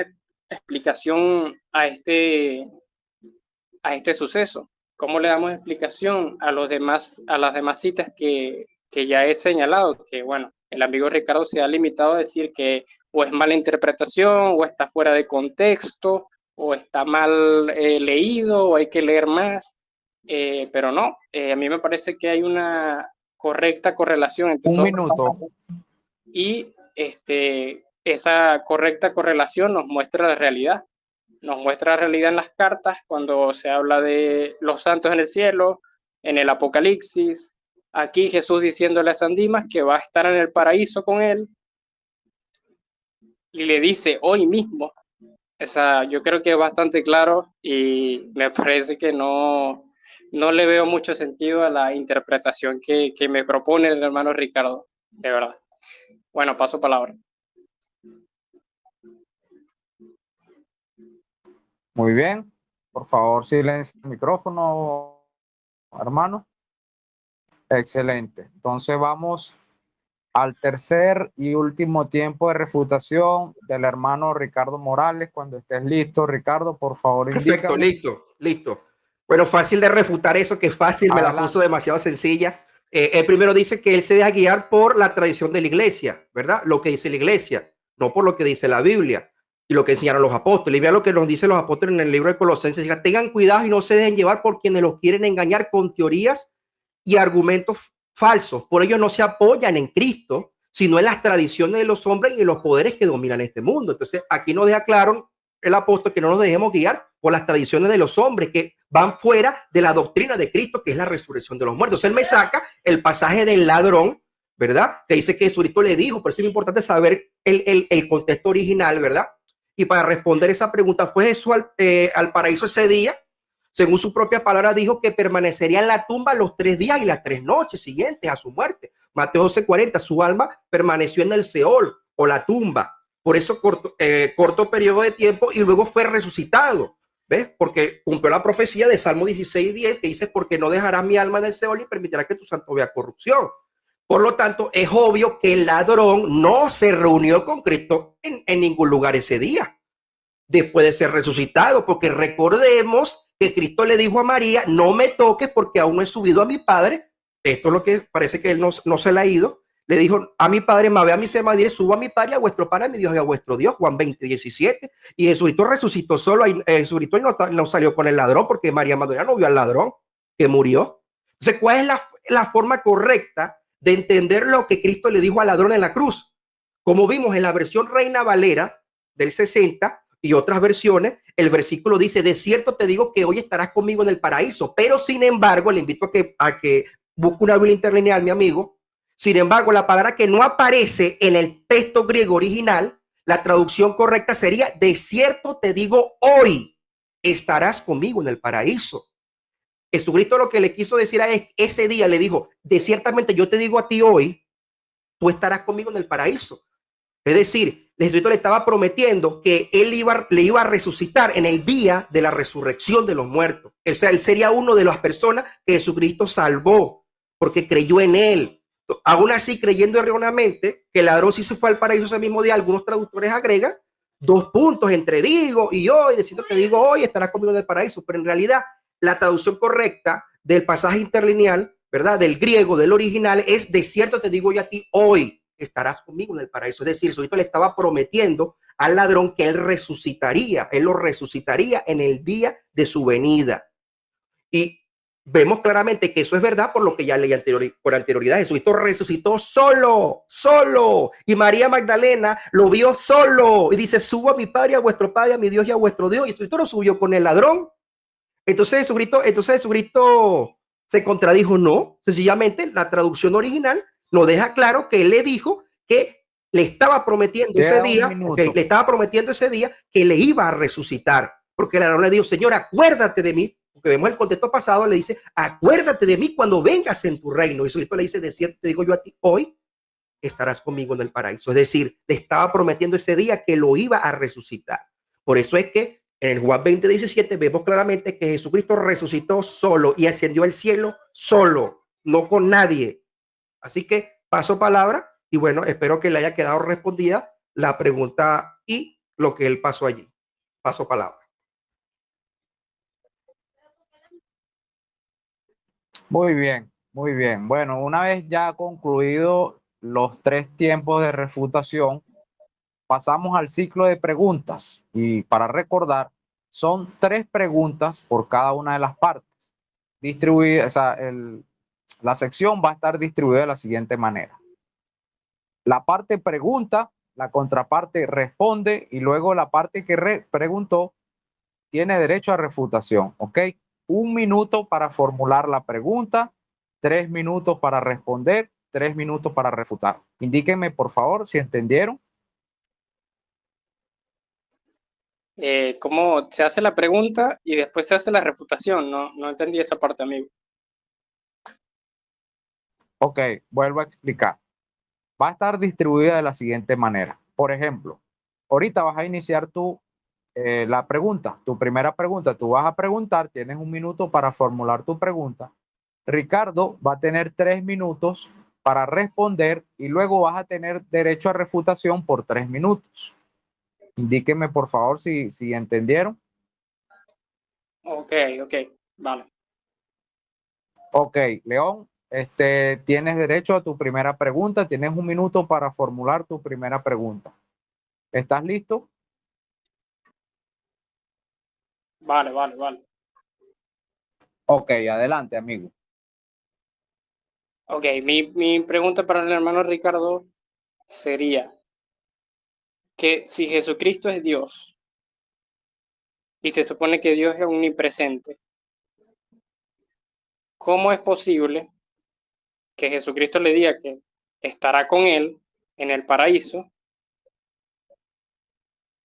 explicación a este suceso? ¿Cómo le damos explicación a las demás citas que ya he señalado? Que bueno, el amigo Ricardo se ha limitado a decir que o es mala interpretación, o está fuera de contexto, o está mal leído, o hay que leer más. Pero no, a mí me parece que hay una correcta correlación entre un minuto y esa correcta correlación nos muestra la realidad. Nos muestra la realidad en las cartas cuando se habla de los santos en el cielo, en el Apocalipsis. Aquí Jesús diciéndole a San Dimas que va a estar en el paraíso con él y le dice hoy mismo. Yo creo que es bastante claro y me parece que no le veo mucho sentido a la interpretación que me propone el hermano Ricardo, de verdad. Bueno, paso palabra. Muy bien. Por favor, silencia el micrófono, hermano. Excelente. Entonces vamos al tercer y último tiempo de refutación del hermano Ricardo Morales. Cuando estés listo, Ricardo, por favor, Perfecto, indícame. listo. Bueno, fácil de refutar eso, que fácil, me la puso demasiado sencilla. El primero dice que él se deja guiar por la tradición de la iglesia, ¿verdad? Lo que dice la iglesia, no por lo que dice la Biblia y lo que enseñaron los apóstoles. Y vean lo que nos dicen los apóstoles en el libro de Colosenses. Diga, tengan cuidado y no se dejen llevar por quienes los quieren engañar con teorías y argumentos falsos. Por ello no se apoyan en Cristo, sino en las tradiciones de los hombres y en los poderes que dominan este mundo. Entonces, aquí nos deja claro el apóstol que no nos dejemos guiar por las tradiciones de los hombres que van fuera de la doctrina de Cristo, que es la resurrección de los muertos. Él me saca el pasaje del ladrón, ¿verdad? Que dice que Jesucristo le dijo, por eso es importante saber el contexto original, ¿verdad? Y para responder esa pregunta, ¿fue Jesús al paraíso ese día? Según su propia palabra, dijo que permanecería en la tumba los 3 días y las 3 noches siguientes a su muerte. Mateo 12:40, su alma permaneció en el Seol o la tumba. Por eso corto periodo de tiempo y luego fue resucitado. ¿Ves? Porque cumplió la profecía de Salmo 16:10 que dice, porque no dejarás mi alma en el Seol y permitirá que tu santo vea corrupción. Por lo tanto, es obvio que el ladrón no se reunió con Cristo en ningún lugar ese día, después de ser resucitado, porque recordemos que Cristo le dijo a María, no me toques porque aún no he subido a mi Padre. Esto es lo que parece que él no se le ha ido. Le dijo a mi Padre, me ve a mi semadía, subo a mi Padre, a vuestro Padre, a mi Dios y a vuestro Dios, Juan 20:17. Y Jesucristo resucitó solo, Jesucristo no salió con el ladrón, porque María Magdalena no vio al ladrón que murió. Entonces, ¿cuál es la forma correcta de entender lo que Cristo le dijo al ladrón en la cruz? Como vimos en la versión Reina Valera del 60 y otras versiones, el versículo dice, de cierto te digo que hoy estarás conmigo en el paraíso, pero sin embargo, le invito a que busque una Biblia interlineal, mi amigo. Sin embargo, la palabra que no aparece en el texto griego original, la traducción correcta sería, de cierto te digo hoy estarás conmigo en el paraíso. Jesucristo lo que le quiso decir a él, ese día le dijo, de ciertamente yo te digo a ti hoy, tú estarás conmigo en el paraíso. Es decir, Jesucristo le estaba prometiendo que él le iba a resucitar en el día de la resurrección de los muertos. O sea, él sería uno de las personas que Jesucristo salvó porque creyó en él. Aún así, creyendo erróneamente que el ladrón sí se fue al paraíso ese mismo día, algunos traductores agregan 2 puntos entre digo y hoy, diciendo que digo hoy estará conmigo en el paraíso, pero en realidad la traducción correcta del pasaje interlineal, ¿verdad? Del griego, del original, es de cierto te digo yo a ti hoy estarás conmigo en el paraíso. Es decir, Jesucristo le estaba prometiendo al ladrón que él resucitaría, él lo resucitaría en el día de su venida. Y vemos claramente que eso es verdad por lo que ya leí por anterioridad. Jesucristo resucitó solo. Y María Magdalena lo vio solo. Y dice, subo a mi Padre, a vuestro Padre, a mi Dios y a vuestro Dios. Y Jesucristo no subió con el ladrón. Entonces Jesucristo se contradijo. No, sencillamente la traducción original nos deja claro que él le dijo que le estaba prometiendo ese día, le estaba prometiendo ese día que le iba a resucitar. Porque el ladrón le dijo, Señor, acuérdate de mí. Porque vemos el contexto pasado, le dice, acuérdate de mí cuando vengas en tu reino. Y Jesucristo le dice, de cierto te digo yo a ti, hoy estarás conmigo en el paraíso. Es decir, le estaba prometiendo ese día que lo iba a resucitar. Por eso es que en el Juan 20:17 vemos claramente que Jesucristo resucitó solo y ascendió al cielo solo, no con nadie. Así que paso palabra y bueno, espero que le haya quedado respondida la pregunta y lo que él pasó allí. Paso palabra. Muy bien, muy bien. Bueno, una vez ya concluido los 3 tiempos de refutación, pasamos al ciclo de preguntas. Y para recordar, son 3 preguntas por cada una de las partes. Distribuida, o sea, la sección va a estar distribuida de la siguiente manera. La parte pregunta, la contraparte responde y luego la parte que preguntó tiene derecho a refutación, ¿ok? 1 minuto para formular la pregunta, 3 minutos para responder, 3 minutos para refutar. Indíquenme, por favor, si entendieron. ¿Cómo se hace la pregunta y después se hace la refutación? No entendí esa parte, amigo. Ok, vuelvo a explicar. Va a estar distribuida de la siguiente manera. Por ejemplo, ahorita vas a iniciar la pregunta, tu primera pregunta. Tú vas a preguntar, tienes 1 minuto para formular tu pregunta. Ricardo va a tener 3 minutos para responder y luego vas a tener derecho a refutación por 3 minutos. Indíquenme, por favor, si entendieron. Ok. Vale. Ok, León, tienes derecho a tu primera pregunta. Tienes 1 minuto para formular tu primera pregunta. ¿Estás listo? Vale, vale, vale. Ok, adelante, amigo. Ok, mi pregunta para el hermano Ricardo sería que si Jesucristo es Dios y se supone que Dios es omnipresente, ¿cómo es posible que Jesucristo le diga que estará con él en el paraíso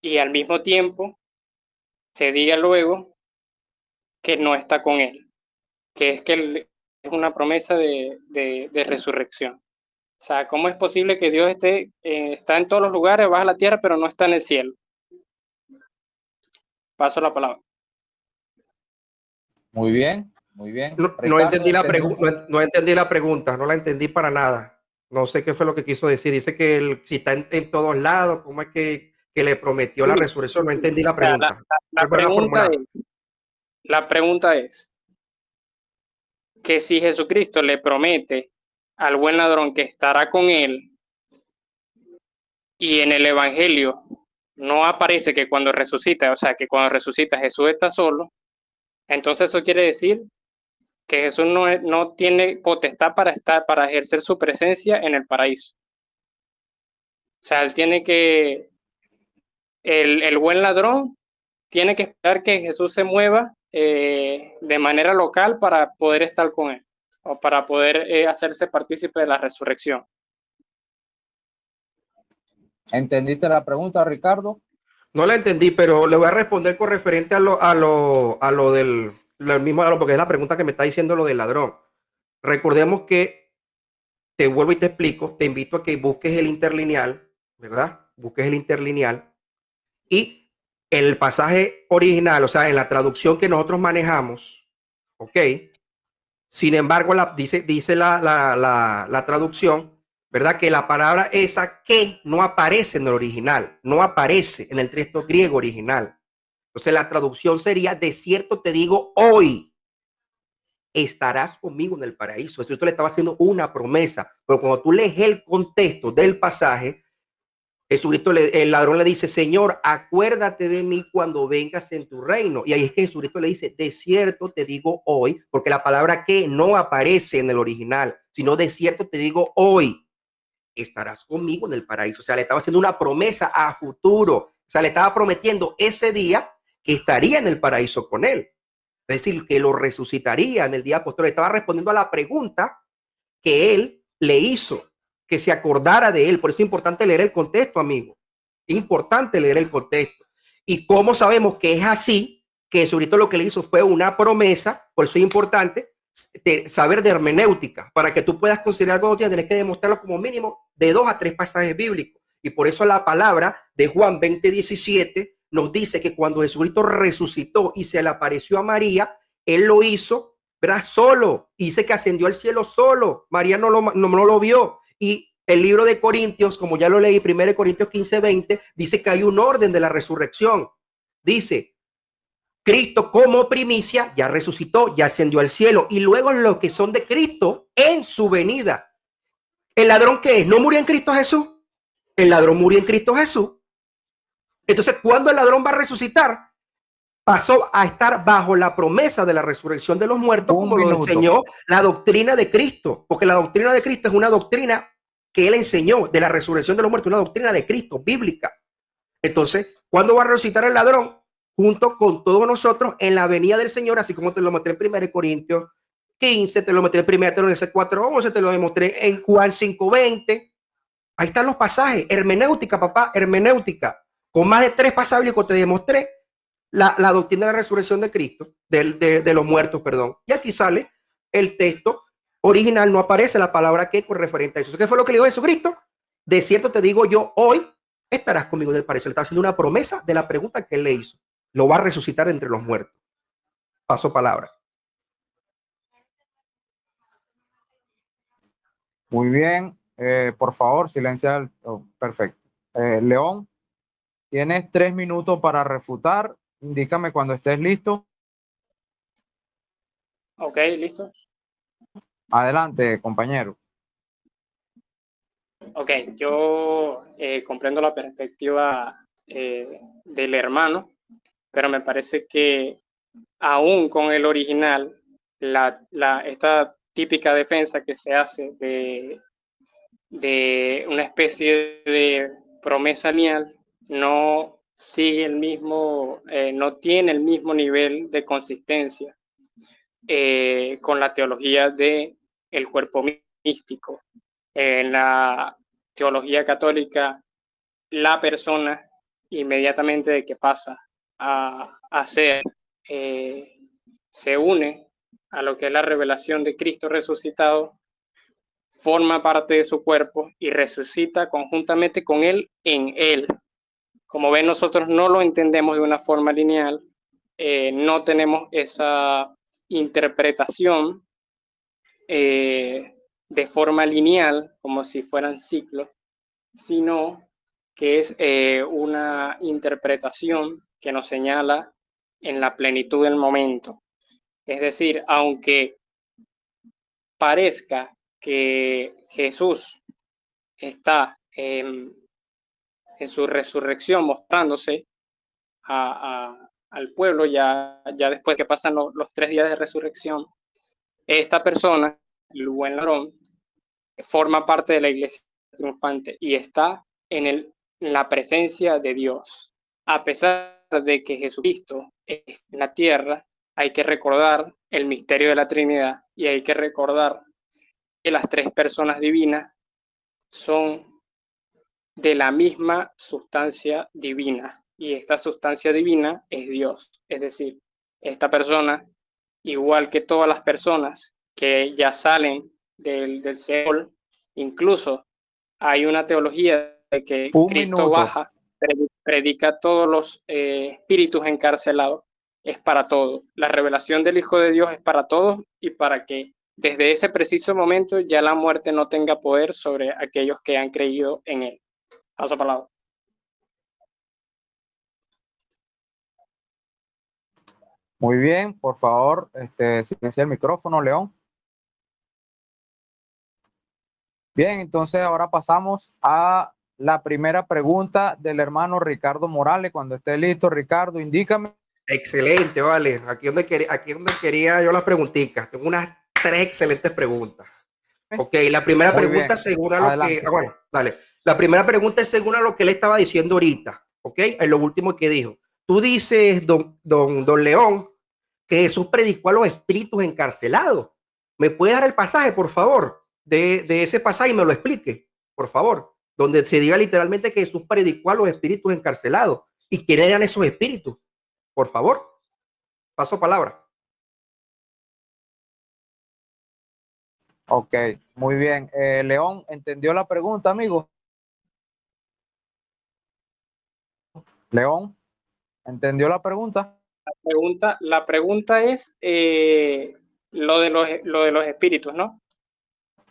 y al mismo tiempo se diga luego que no está con él? Que es que es una promesa de resurrección. O sea, ¿cómo es posible que Dios está en todos los lugares, baja a la tierra, pero no está en el cielo? Paso la palabra. Muy bien, muy bien. No Ricardo, entendí la ¿entendiste? no entendí la pregunta, no la entendí para nada. No sé qué fue lo que quiso decir. Dice que si está en todos lados, ¿cómo es que le prometió la Sí, resurrección? No sí. entendí la O sea, pregunta. la Vuelvo a pregunta formular. es que si Jesucristo le promete al buen ladrón que estará con él y en el Evangelio no aparece que cuando resucita, o sea, que cuando resucita Jesús está solo, entonces eso quiere decir que Jesús no tiene potestad para ejercer su presencia en el paraíso. O sea, él tiene que, el buen ladrón tiene que esperar que Jesús se mueva de manera local para poder estar con él o para poder hacerse partícipe de la resurrección. ¿Entendiste la pregunta, Ricardo? No la entendí, pero le voy a responder con referente a lo del mismo, porque es la pregunta que me está diciendo lo del ladrón. Recordemos que, te vuelvo y te explico, te invito a que busques el interlineal, ¿verdad? Busques el interlineal y el pasaje original, o sea, en la traducción que nosotros manejamos, ¿ok? Sin embargo, dice la traducción, ¿verdad? Que la palabra esa que no aparece en el original, no aparece en el texto griego original. Entonces la traducción sería: de cierto te digo hoy, estarás conmigo en el paraíso. Esto le estaba haciendo una promesa, pero cuando tú lees el contexto del pasaje, Jesucristo, el ladrón le dice: Señor, acuérdate de mí cuando vengas en tu reino. Y ahí es que Jesucristo le dice: de cierto te digo hoy, porque la palabra que no aparece en el original, sino de cierto te digo hoy, estarás conmigo en el paraíso. O sea, le estaba haciendo una promesa a futuro. O sea, le estaba prometiendo ese día que estaría en el paraíso con él. Es decir, que lo resucitaría en el día posterior. Estaba respondiendo a la pregunta que él le hizo, que se acordara de él. Por eso es importante leer el contexto, amigo. Es importante leer el contexto. Y cómo sabemos que es así, que Jesucristo lo que le hizo fue una promesa. Por eso es importante saber de hermenéutica, para que tú puedas considerar algo, tienes que demostrarlo como mínimo de 2 a 3 pasajes bíblicos. Y por eso la palabra de Juan 20:17 nos dice que cuando Jesucristo resucitó y se le apareció a María, él lo hizo, ¿verdad? Solo. Y dice que ascendió al cielo solo. María no lo vio. Y el libro de Corintios, como ya lo leí, 1 Corintios 15:20, dice que hay un orden de la resurrección. Dice: Cristo como primicia ya resucitó, ya ascendió al cielo, y luego los que son de Cristo en su venida. ¿El ladrón qué es? ¿No murió en Cristo Jesús? El ladrón murió en Cristo Jesús. Entonces, ¿cuándo el ladrón va a resucitar? Pasó a estar bajo la promesa de la resurrección de los muertos, Un como lo minuto. enseñó la doctrina de Cristo, porque la doctrina de Cristo es una doctrina que él enseñó de la resurrección de los muertos, una doctrina de Cristo, bíblica. Entonces, ¿cuándo va a resucitar el ladrón? Junto con todos nosotros en la venida del Señor, así como te lo mostré en 1 Corintios 15, te lo mostré en 1 Tesalonicenses 4:11, te lo demostré en Juan 5:20. Ahí están los pasajes, hermenéutica, papá, hermenéutica. Con más de 3 pasajes bíblicos te demostré la doctrina de la resurrección de Cristo, de los muertos, perdón. Y aquí sale el texto original, no aparece la palabra que con referente a eso. ¿Qué fue lo que le dijo Jesucristo? De cierto te digo yo, hoy estarás conmigo en el paraíso. Le está haciendo una promesa de la pregunta que él le hizo. Lo va a resucitar entre los muertos. Paso palabra. Muy bien. Por favor, silencia. Perfecto. León, tienes 3 minutos para refutar. Indícame cuando estés listo. Ok, listo. Adelante, compañero. Ok, yo comprendo la perspectiva del hermano, pero me parece que aún con el original, esta típica defensa que se hace de una especie de promesa lineal no sigue el mismo, no tiene el mismo nivel de consistencia con la teología del cuerpo místico. En la teología católica, la persona, inmediatamente de que pasa a ser, se une a lo que es la revelación de Cristo resucitado, forma parte de su cuerpo y resucita conjuntamente con él en él. Como ven, nosotros no lo entendemos de una forma lineal, no tenemos esa interpretación de forma lineal, como si fueran ciclos, sino que es una interpretación que nos señala en la plenitud del momento. Es decir, aunque parezca que Jesús está en su resurrección mostrándose al pueblo, ya después que pasan los 3 días de resurrección, esta persona, el buen ladrón, forma parte de la iglesia triunfante y está en la presencia de Dios. A pesar de que Jesucristo está en la tierra, hay que recordar el misterio de la Trinidad y hay que recordar que las 3 personas divinas son de la misma sustancia divina, y esta sustancia divina es Dios. Es decir, esta persona, igual que todas las personas que ya salen del Seol, incluso hay una teología de que Un Cristo minuto. baja, predica a todos los espíritus encarcelados, es para todos. La revelación del Hijo de Dios es para todos y para que desde ese preciso momento ya la muerte no tenga poder sobre aquellos que han creído en él. Paso palabra. Muy bien, por favor, silencia el micrófono, León. Bien, entonces ahora pasamos a la primera pregunta del hermano Ricardo Morales. Cuando esté listo, Ricardo, indícame. Excelente, vale. Aquí donde quería yo las preguntitas. Tengo unas 3 excelentes preguntas. Ok, la primera Muy pregunta bien, según a lo que... adelante. bueno, dale. La primera pregunta es según a lo que él estaba diciendo ahorita. Ok, en lo último que dijo. Tú dices, don León, que Jesús predicó a los espíritus encarcelados. ¿Me puede dar el pasaje, por favor, de ese pasaje y me lo explique, por favor? Donde se diga literalmente que Jesús predicó a los espíritus encarcelados. ¿Y quiénes eran esos espíritus? Por favor, paso palabra. Ok, muy bien. León, ¿entendió la pregunta, amigo? León, ¿entendió la pregunta? La pregunta es lo de los espíritus, ¿no?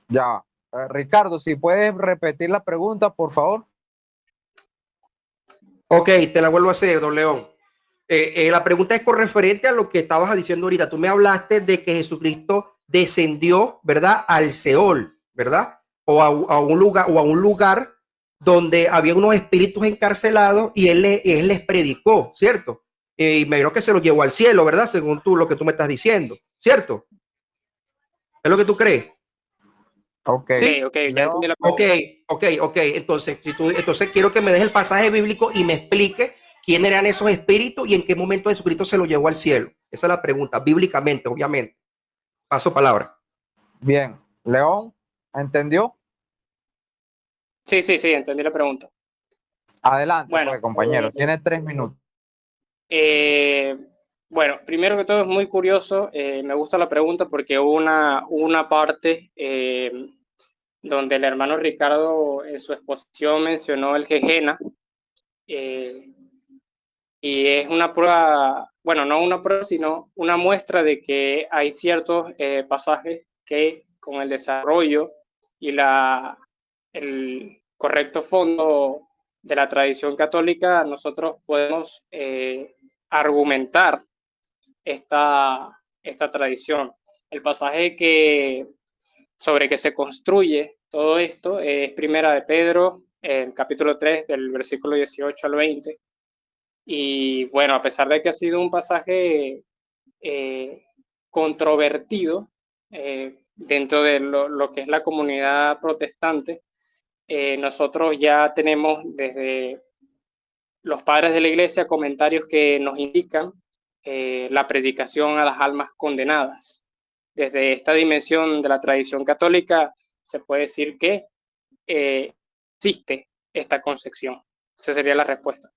Ya. Ricardo, si puedes repetir la pregunta, por favor. Ok, te la vuelvo a hacer, don León. La pregunta es con referente a lo que estabas diciendo ahorita. Tú me hablaste de que Jesucristo descendió, ¿verdad? Al Seol, ¿verdad? A un lugar donde había unos espíritus encarcelados y él les predicó, ¿cierto? Y me imagino que se los llevó al cielo, ¿verdad? Según lo que tú me estás diciendo, ¿cierto? ¿Es lo que tú crees? Ok, ¿Sí? Ok, ya entendí León. la pregunta. Ok. Entonces quiero que me des el pasaje bíblico y me explique quién eran esos espíritus y en qué momento Jesucristo se los llevó al cielo. Esa es la pregunta, bíblicamente, obviamente. Paso palabra. Bien. León, ¿entendió? Sí, entendí la pregunta. Adelante, Bueno, pues, compañero. Tiene 3 minutos. bueno, primero que todo es muy curioso, me gusta la pregunta porque hubo una parte donde el hermano Ricardo en su exposición mencionó el Gegena, y es una prueba, bueno, no una prueba, sino una muestra de que hay ciertos pasajes que con el desarrollo y el correcto fondo de la tradición católica nosotros podemos argumentar esta tradición. El pasaje sobre que se construye todo esto es Primera de Pedro, el capítulo 3, del versículo 18 al 20. Y bueno, a pesar de que ha sido un pasaje controvertido dentro de lo que es la comunidad protestante, nosotros ya tenemos desde los padres de la iglesia comentarios que nos indican la predicación a las almas condenadas. Desde esta dimensión de la tradición católica se puede decir que existe esta concepción. Esa sería la respuesta.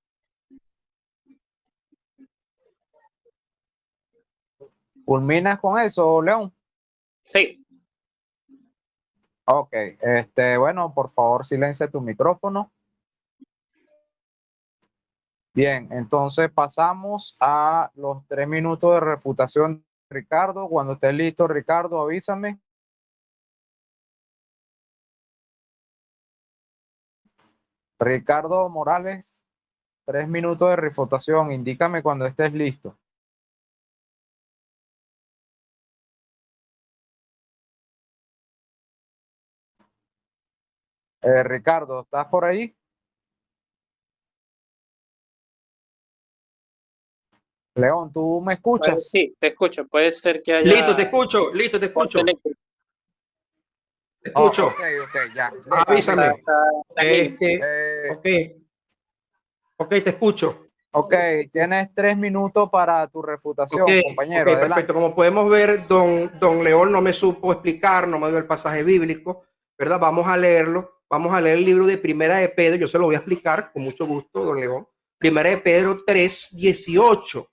¿Culminas con eso, León? Sí. Ok, bueno, por favor, silencia tu micrófono. Bien, entonces pasamos a los 3 minutos de refutación, Ricardo. Cuando estés listo, Ricardo, avísame. Ricardo Morales, 3 minutos de refutación. Indícame cuando estés listo. Ricardo, ¿estás por ahí? León, ¿tú me escuchas? Sí, te escucho. Puede ser que Listo, te haya escucho, listo, te corte escucho, eléctrico. te Oh, escucho. ok, ya. Avísame. Está bien. Ok, ok, te escucho. Ok, tienes 3 minutos para tu Ok, refutación, ok, compañero. Adelante. perfecto. Como podemos ver, don León no me supo explicar, no me dio el pasaje bíblico, ¿verdad? Vamos a leerlo. Vamos a leer el libro de Primera de Pedro. Yo se lo voy a explicar con mucho gusto, don León. Primera de Pedro 3:18.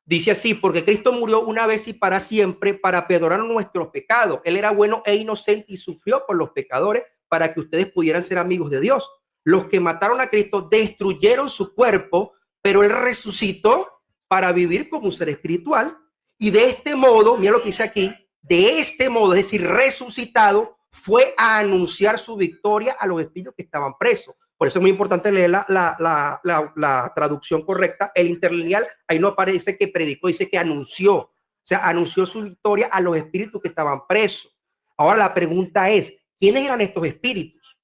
Dice así, porque Cristo murió una vez y para siempre para perdonar nuestros pecados. Él era bueno e inocente y sufrió por los pecadores para que ustedes pudieran ser amigos de Dios. Los que mataron a Cristo destruyeron su cuerpo, pero él resucitó para vivir como un ser espiritual. Y de este modo, mira lo que dice aquí, de este modo, es decir, resucitado, fue a anunciar su victoria a los espíritus que estaban presos. Por eso es muy importante leer la traducción correcta. El interlineal, ahí no aparece que predicó, dice que anunció. O sea, anunció su victoria a los espíritus que estaban presos. Ahora la pregunta es, ¿quiénes eran estos espíritus?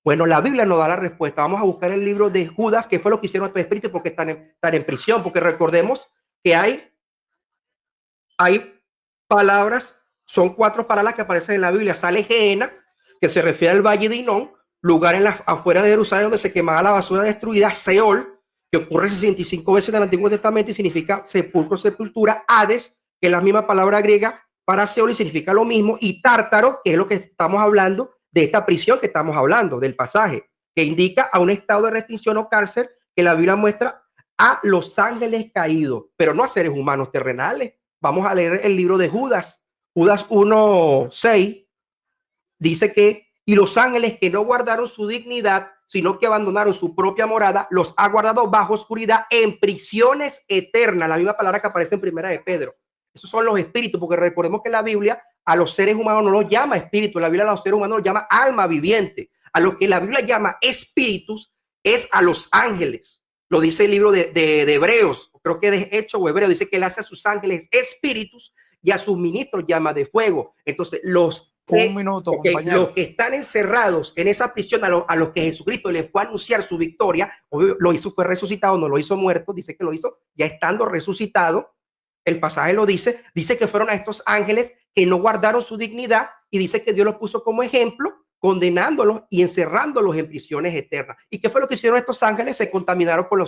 Bueno, la Biblia nos da la respuesta. Vamos a buscar el libro de Judas, que fue lo que hicieron estos espíritus porque están en prisión. Porque recordemos que hay palabras, son 4 palabras que aparecen en la Biblia. Sale Gehenna, que se refiere al valle de Hinón, lugar en la afuera de Jerusalén donde se quemaba la basura destruida. Seol, que ocurre 65 veces en el Antiguo Testamento y significa sepulcro, sepultura. Hades, que es la misma palabra griega para Seol y significa lo mismo. Y Tártaro, que es lo que estamos hablando de esta prisión que estamos hablando, del pasaje, que indica a un estado de restricción o cárcel que la Biblia muestra a los ángeles caídos, pero no a seres humanos terrenales. Vamos a leer el libro de Judas. Judas 1:6 dice que, y los ángeles que no guardaron su dignidad, sino que abandonaron su propia morada, los ha guardado bajo oscuridad en prisiones eternas. La misma palabra que aparece en Primera de Pedro. Esos son los espíritus, porque recordemos que la Biblia a los seres humanos no los llama espíritu, la Biblia a los seres humanos los llama alma viviente. A lo que la Biblia llama espíritus es a los ángeles. Lo dice el libro de Hebreos, creo que de Hecho o Hebreo, dice que él hace a sus ángeles espíritus y a sus ministros llama de fuego. Entonces, Un minuto, compañero. los que están encerrados en esa prisión, a los que Jesucristo le fue a anunciar su victoria, lo hizo, fue resucitado, no lo hizo muerto, dice que lo hizo ya estando resucitado. El pasaje lo dice, dice que fueron a estos ángeles que no guardaron su dignidad y dice que Dios los puso como ejemplo, condenándolos y encerrándolos en prisiones eternas. ¿Y qué fue lo que hicieron estos ángeles? Se contaminaron con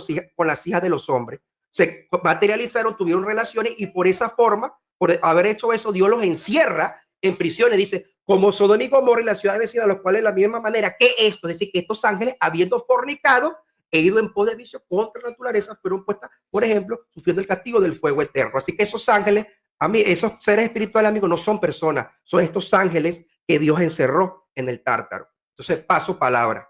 las hijas de los hombres, se materializaron, tuvieron relaciones y por esa forma, por haber hecho eso, Dios los encierra en prisiones. Dice, como Sodoma y Gomorra y la ciudad vecina, a los cuales de la misma manera que esto, es decir, que estos ángeles, habiendo fornicado, he ido en pos de vicio contra la naturaleza, fueron puestas, por ejemplo, sufriendo el castigo del fuego eterno. Así que esos ángeles, a mí, esos seres espirituales, amigos, no son personas, son estos ángeles que Dios encerró en el tártaro. Entonces, paso palabra.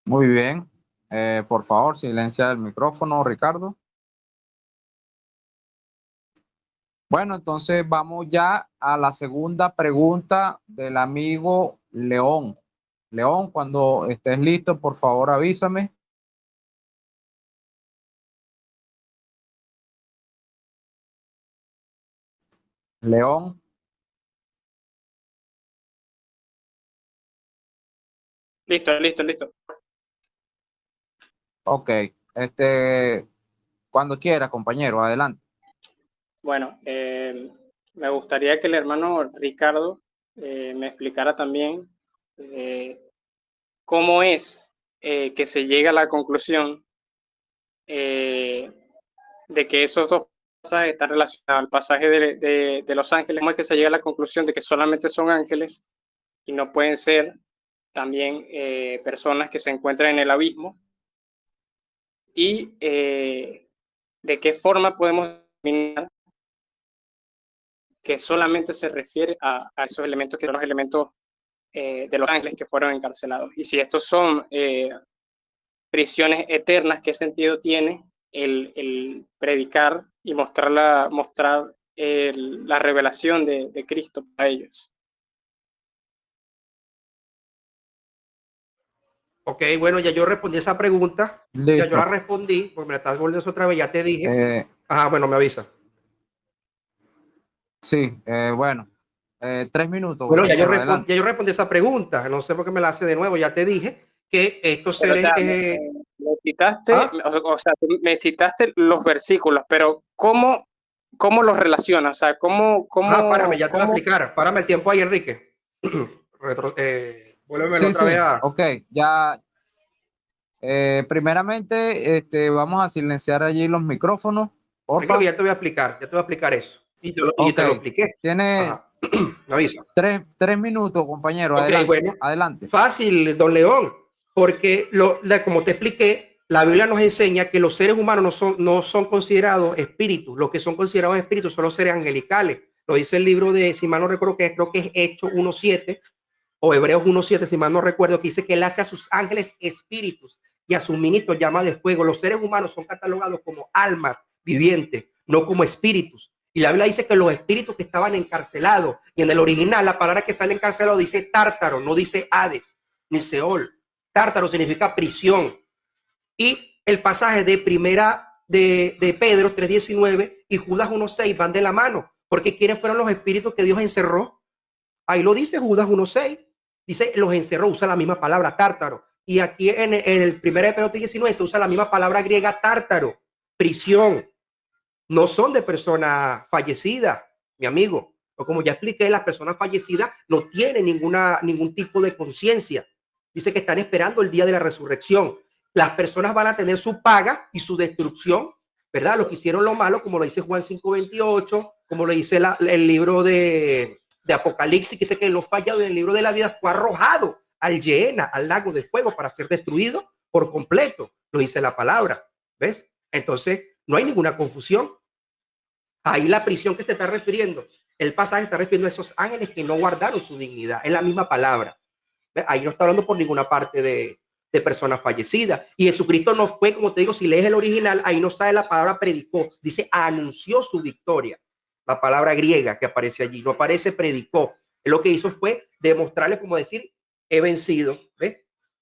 Muy bien. Por favor, silencia el micrófono, Ricardo. Bueno, entonces vamos ya a la segunda pregunta del amigo León. León, cuando estés listo, por favor, avísame. León. Listo. Ok, cuando quiera, compañero, adelante. Bueno, me gustaría que el hermano Ricardo me explicara también cómo es que se llega a la conclusión eh, de que esos dos pasajes están relacionados al pasaje de los ángeles. ¿Cómo es que se llega a la conclusión de que solamente son ángeles y no pueden ser también personas que se encuentran en el abismo? Y de qué forma podemos determinar que solamente se refiere a esos elementos que son los elementos de los ángeles que fueron encarcelados. Y si estos son prisiones eternas, ¿qué sentido tiene el predicar y mostrar la revelación de Cristo para ellos? Ok, bueno, ya yo respondí esa pregunta. Ya yo la Listo. respondí, pues me la estás volviendo otra vez, ya te dije. Eh, Bueno, me avisa. sí, bueno, 3 minutos, Bueno, compañero, adelante. ya yo respondí esa pregunta. No sé por qué me la hace de nuevo. Ya te dije que estos Pero, o seres. sea, me citaste, o sea, me citaste los versículos, pero ¿cómo los relacionas? O sea, Párame, ya te voy a explicar. Párame el tiempo ahí, Enrique. Vuélvemelo Sí, otra vez sí, a. ok, ya. Primeramente, vamos a silenciar allí los micrófonos, Tranquilo, que porfa. ya te voy a explicar. Ya te voy a explicar eso. Y Ok, te lo expliqué. tiene Ajá. Me avisa. 3 minutos, compañero, Ok, adelante, bueno, adelante. fácil, don León, porque como te expliqué, la Biblia nos enseña que los seres humanos no son considerados espíritus, los que son considerados espíritus son los seres angelicales. Lo dice el libro de, si mal no recuerdo, creo que es Hechos 1.7 o Hebreos 1.7, si mal no recuerdo, que dice que él hace a sus ángeles espíritus y a sus ministros llama de fuego. Los seres humanos son catalogados como almas vivientes, no como espíritus. Y la Biblia dice que los espíritus que estaban encarcelados, y en el original la palabra que sale encarcelado dice tártaro, no dice Hades ni Seol. Tártaro significa prisión. Y el pasaje de de Pedro 3.19 y Judas 1.6 van de la mano, porque ¿quiénes fueron los espíritus que Dios encerró? Ahí lo dice Judas 1.6. Dice, los encerró, usa la misma palabra, tártaro. Y aquí en el 1 Pedro 19 se usa la misma palabra griega, tártaro, prisión. No son de personas fallecidas, mi amigo. O como ya expliqué, las personas fallecidas no tienen ningún tipo de conciencia. Dice que están esperando el día de la resurrección. Las personas van a tener su paga y su destrucción, ¿verdad? Los que hicieron lo malo, como lo dice Juan 5.28, como lo dice el libro de Apocalipsis, que dice que los fallados del libro de la vida fue arrojado al Gehenna, al lago de fuego, para ser destruido por completo. Lo dice la palabra, ¿ves? Entonces, no hay ninguna confusión. Ahí la prisión que se está refiriendo, el pasaje está refiriendo a esos ángeles que no guardaron su dignidad. Es la misma palabra. Ahí no está hablando por ninguna parte de personas fallecidas. Y Jesucristo no fue, como te digo, si lees el original, ahí no sale la palabra predicó, dice anunció su victoria. La palabra griega que aparece allí, no aparece predicó. Lo que hizo fue demostrarle, como decir, he vencido, ¿ves?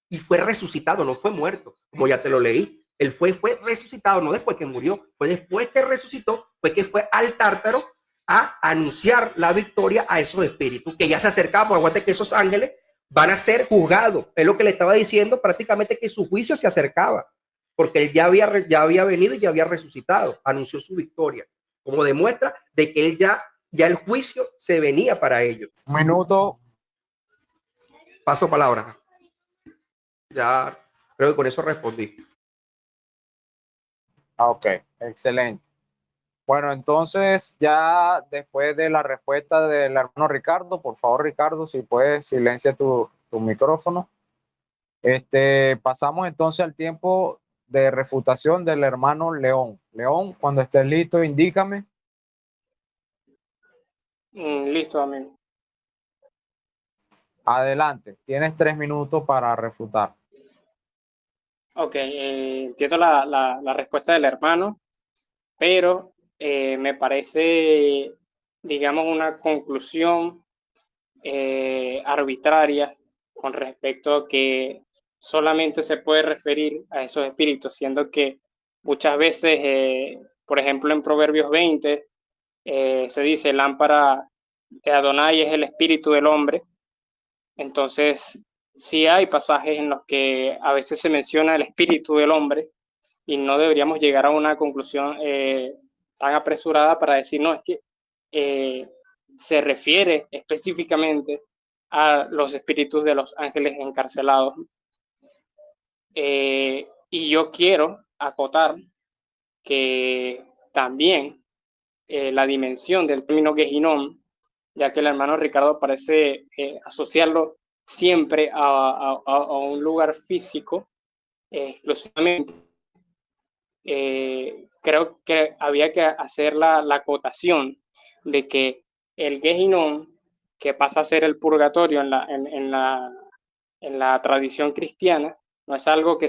Y fue resucitado, no fue muerto, como ya te lo leí. Él fue resucitado, no después que murió, fue después que resucitó, fue que fue al Tártaro a anunciar la victoria a esos espíritus que ya se acercaban. Aguante que esos ángeles van a ser juzgados. Es lo que le estaba diciendo, prácticamente que su juicio se acercaba, porque él ya había venido y ya había resucitado, anunció su victoria, como demuestra de que él ya el juicio se venía para ellos. 1 minuto. Paso palabra. Ya creo que con eso respondí. Ok, excelente. Bueno, entonces ya después de la respuesta del hermano Ricardo, por favor, Ricardo, si puedes, silencia tu micrófono. Pasamos entonces al tiempo de refutación del hermano León. León, cuando estés listo, indícame. Listo, amigo. Adelante, tienes 3 minutos para refutar. Ok, entiendo la respuesta del hermano, pero me parece, digamos, una conclusión arbitraria con respecto a que solamente se puede referir a esos espíritus, siendo que muchas veces, por ejemplo, en Proverbios 20, se dice lámpara de Adonai es el espíritu del hombre. Entonces, sí hay pasajes en los que a veces se menciona el espíritu del hombre y no deberíamos llegar a una conclusión tan apresurada para decir, no, es que se refiere específicamente a los espíritus de los ángeles encarcelados. Y yo quiero acotar que también la dimensión del término Gehinnom, ya que el hermano Ricardo parece asociarlo siempre a un lugar físico exclusivamente. Creo que había que hacer la acotación de que el Gehinnom, que pasa a ser el purgatorio en la tradición cristiana, no es algo que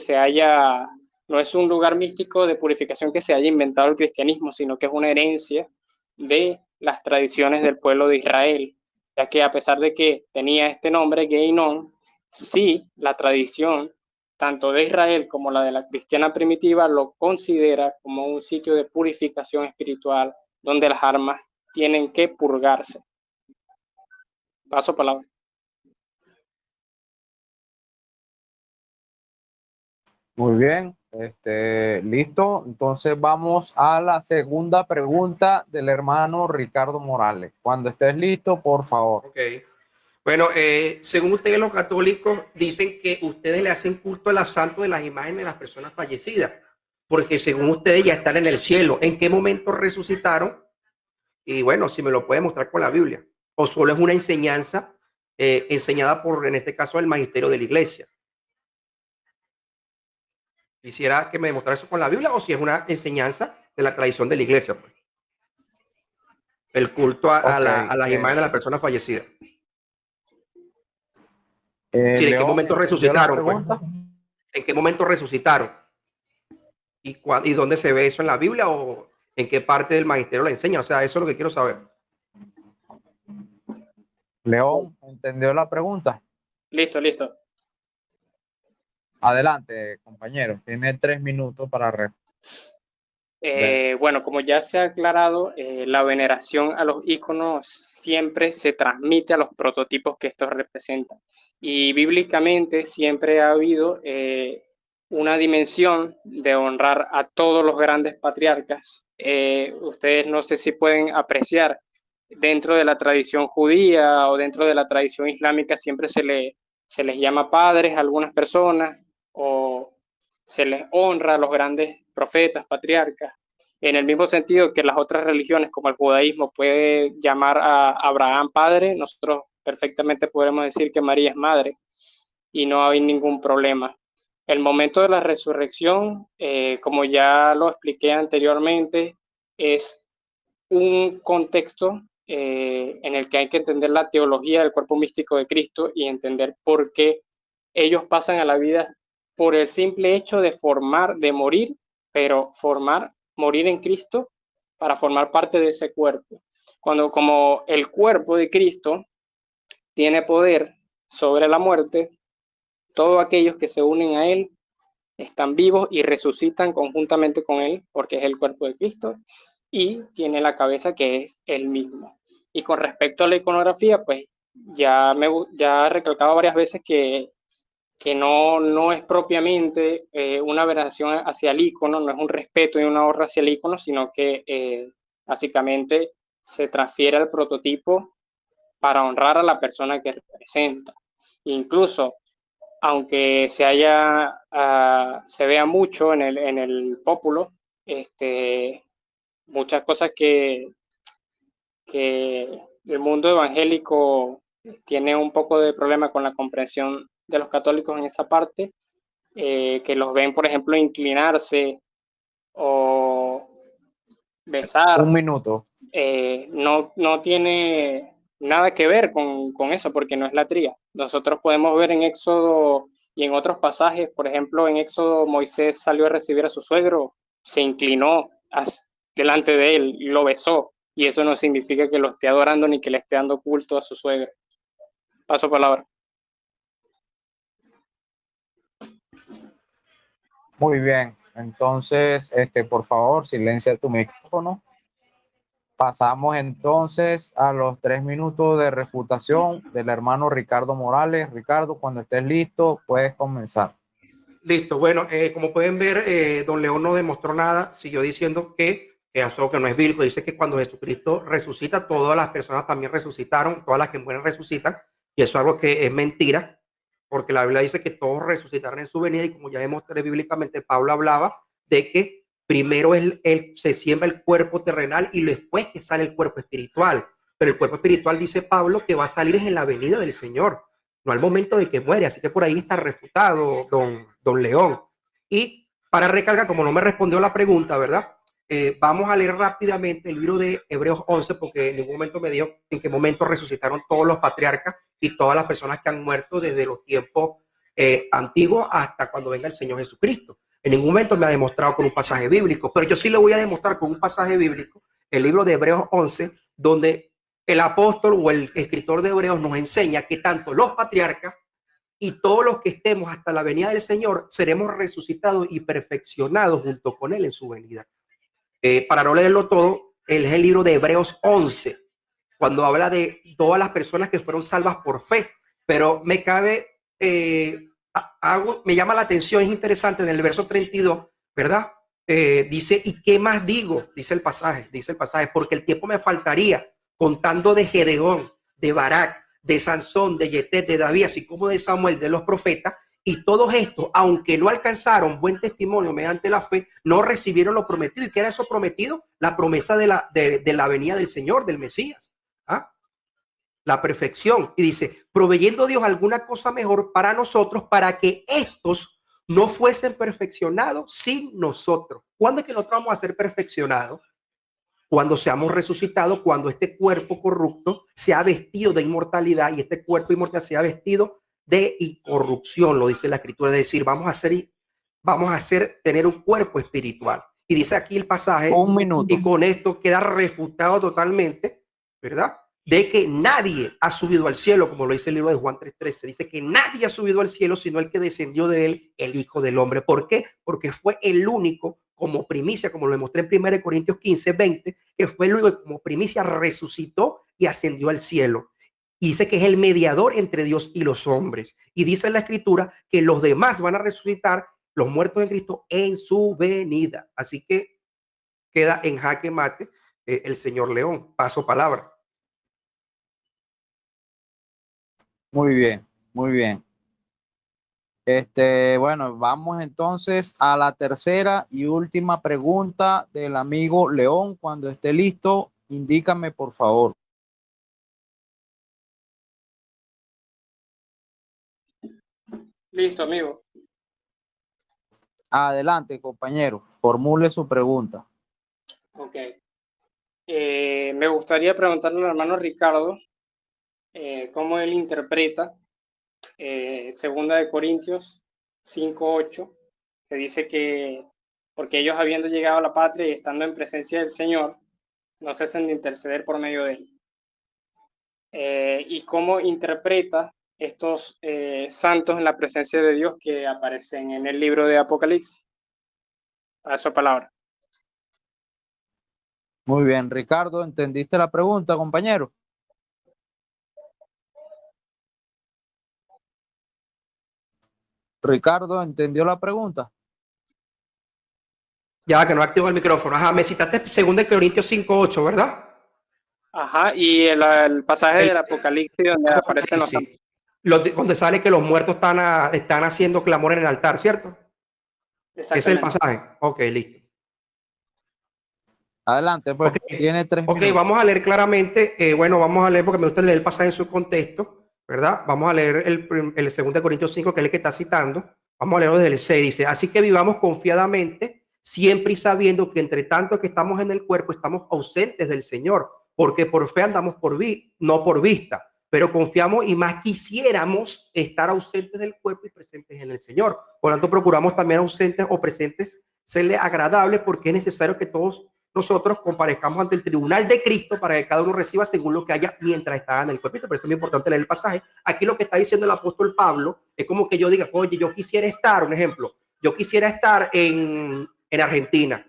no es un lugar místico de purificación que se haya inventado el cristianismo, sino que es una herencia de las tradiciones del pueblo de Israel, ya que a pesar de que tenía este nombre, Gehinnom, sí, la tradición tanto de Israel como la de la cristiana primitiva lo considera como un sitio de purificación espiritual donde las almas tienen que purgarse. Paso palabra. Muy bien, listo. Entonces vamos a la segunda pregunta del hermano Ricardo Morales. Cuando estés listo, por favor. Ok. Bueno, según ustedes los católicos dicen que ustedes le hacen culto a los santos de las imágenes de las personas fallecidas, porque según ustedes ya están en el cielo. ¿En qué momento resucitaron? Y bueno, si me lo puede mostrar con la Biblia. O solo es una enseñanza enseñada por, en este caso, el magisterio de la iglesia. Quisiera que me demostrara eso con la Biblia o si es una enseñanza de la tradición de la iglesia, pues. El culto a las imágenes de las personas fallecidas. Sí, ¿en qué León, momento ¿entendió la resucitaron, pues? pregunta? ¿En qué momento resucitaron? ¿Y dónde se ve eso en la Biblia o en qué parte del magisterio la enseña? O sea, eso es lo que quiero saber. León, ¿entendió la pregunta? Listo, listo. Adelante, compañero. Tiene 3 minutos para responder. Bueno, como ya se ha aclarado, la veneración a los íconos siempre se transmite a los prototipos que estos representan. Y bíblicamente siempre ha habido una dimensión de honrar a todos los grandes patriarcas. Ustedes no sé si pueden apreciar dentro de la tradición judía o dentro de la tradición islámica siempre se les llama padres a algunas personas o se les honra a los grandes profetas, patriarcas, en el mismo sentido que las otras religiones como el judaísmo puede llamar a Abraham padre, nosotros perfectamente podemos decir que María es madre y no hay ningún problema. El momento de la resurrección, como ya lo expliqué anteriormente, es un contexto en el que hay que entender la teología del cuerpo místico de Cristo y entender por qué ellos pasan a la vida por el simple hecho de morir, pero morir en Cristo para formar parte de ese cuerpo. Cuando como el cuerpo de Cristo tiene poder sobre la muerte, todos aquellos que se unen a Él están vivos y resucitan conjuntamente con Él, porque es el cuerpo de Cristo, y tiene la cabeza que es Él mismo. Y con respecto a la iconografía, pues ya he recalcado varias veces que no es propiamente una veneración hacia el icono, no es un respeto y una honra hacia el icono, sino que básicamente se transfiere al prototipo para honrar a la persona que representa. Incluso, aunque se vea mucho en el pópulo, muchas cosas que el mundo evangélico tiene un poco de problema con la comprensión de los católicos en esa parte, que los ven, por ejemplo, inclinarse o besar, 1 minuto. no tiene nada que ver con eso, porque no es la tría. Nosotros podemos ver en Éxodo y en otros pasajes, por ejemplo, en Éxodo Moisés salió a recibir a su suegro, se inclinó delante de él y lo besó, y eso no significa que lo esté adorando ni que le esté dando culto a su suegro. Paso palabra. Muy bien. Entonces, por favor, silencia tu micrófono. Pasamos entonces a los 3 minutos de refutación del hermano Ricardo Morales. Ricardo, cuando estés listo, puedes comenzar. Listo, bueno, como pueden ver, don León no demostró nada, siguió diciendo que eso que no es bíblico, dice que cuando Jesucristo resucita, todas las personas también resucitaron, todas las que mueren resucitan, y eso es algo que es mentira, porque la Biblia dice que todos resucitaron en su venida, y como ya demostré bíblicamente, Pablo hablaba de que primero se siembra el cuerpo terrenal y después que sale el cuerpo espiritual, pero el cuerpo espiritual, dice Pablo, que va a salir en la venida del Señor, no al momento de que muere. Así que por ahí está refutado don León. Y para recargar, como no me respondió la pregunta, ¿verdad? Vamos a leer rápidamente el libro de Hebreos 11, porque en ningún momento me dijo en qué momento resucitaron todos los patriarcas y todas las personas que han muerto desde los tiempos antiguos hasta cuando venga el Señor Jesucristo. En ningún momento me ha demostrado con un pasaje bíblico, pero yo sí le voy a demostrar con un pasaje bíblico, el libro de Hebreos 11, donde el apóstol o el escritor de Hebreos nos enseña que tanto los patriarcas y todos los que estemos hasta la venida del Señor seremos resucitados y perfeccionados junto con él en su venida. Para no leerlo todo, es el libro de Hebreos 11, cuando habla de todas las personas que fueron salvas por fe, pero me cabe, me llama la atención, es interesante, en el verso 32, ¿verdad? Dice, ¿y qué más digo? Dice el pasaje, porque el tiempo me faltaría contando de Gedeón, de Barak, de Sansón, de Yetet, de David, así como de Samuel, de los profetas, y todos estos, aunque no alcanzaron buen testimonio mediante la fe, no recibieron lo prometido. ¿Y qué era eso prometido? La promesa de la venida del Señor, del Mesías. ¿Ah? La perfección. Y dice, proveyendo Dios alguna cosa mejor para nosotros, para que estos no fuesen perfeccionados sin nosotros. ¿Cuándo es que nosotros vamos a ser perfeccionados? Cuando seamos resucitados, cuando este cuerpo corrupto sea vestido de inmortalidad y este cuerpo inmortal sea vestido de incorrupción, lo dice la escritura, es decir, vamos a hacer tener un cuerpo espiritual. Y dice aquí el pasaje, Un minuto. y con esto queda refutado totalmente, ¿verdad? De que nadie ha subido al cielo, como lo dice el libro de Juan 3:13, dice que nadie ha subido al cielo sino el que descendió de él, el Hijo del Hombre. ¿Por qué? Porque fue el único, como primicia, como lo demostré en 1 Corintios 15:20, que fue el único que como primicia resucitó y ascendió al cielo. Y dice que es el mediador entre Dios y los hombres. Y dice en la escritura que los demás van a resucitar, los muertos en Cristo, en su venida. Así que queda en jaque mate el señor León. Paso palabra. Muy bien, muy bien. Bueno, vamos entonces a la tercera y última pregunta del amigo León. Cuando esté listo, indícame, por favor. Listo, amigo. Adelante, compañero, formule su pregunta. Ok. Me gustaría preguntarle al hermano Ricardo cómo él interpreta Segunda de Corintios 5:8, que dice que porque ellos habiendo llegado a la patria y estando en presencia del Señor, no cesen de interceder por medio de él. Y cómo interpreta estos santos en la presencia de Dios que aparecen en el libro de Apocalipsis. A su palabra. Muy bien, Ricardo, ¿entendiste la pregunta, compañero? Ricardo, ¿entendió la pregunta? Ya que no activo el micrófono. Ajá, me citaste 2 Corintios 5:8, ¿verdad? Ajá, y el pasaje del Apocalipsis donde aparecen los santos. Donde sale que los muertos están haciendo clamor en el altar, ¿cierto? Ese es el pasaje. Ok, listo. Adelante, pues. Tiene 3 minutos. Vamos a leer claramente. Bueno, vamos a leer porque me gusta leer el pasaje en su contexto, ¿verdad? Vamos a leer el 2 Corintios 5, que es el que está citando. Vamos a leerlo desde el 6. Dice, así que vivamos confiadamente, siempre y sabiendo que entre tanto que estamos en el cuerpo, estamos ausentes del Señor, porque por fe andamos no por vista, pero confiamos y más quisiéramos estar ausentes del cuerpo y presentes en el Señor. Por lo tanto, procuramos también ausentes o presentes serle agradable, porque es necesario que todos nosotros comparezcamos ante el tribunal de Cristo para que cada uno reciba según lo que haya mientras está en el cuerpo. Por eso es muy importante leer el pasaje. Aquí lo que está diciendo el apóstol Pablo es como que yo diga, oye, yo quisiera estar, un ejemplo, yo quisiera estar en Argentina,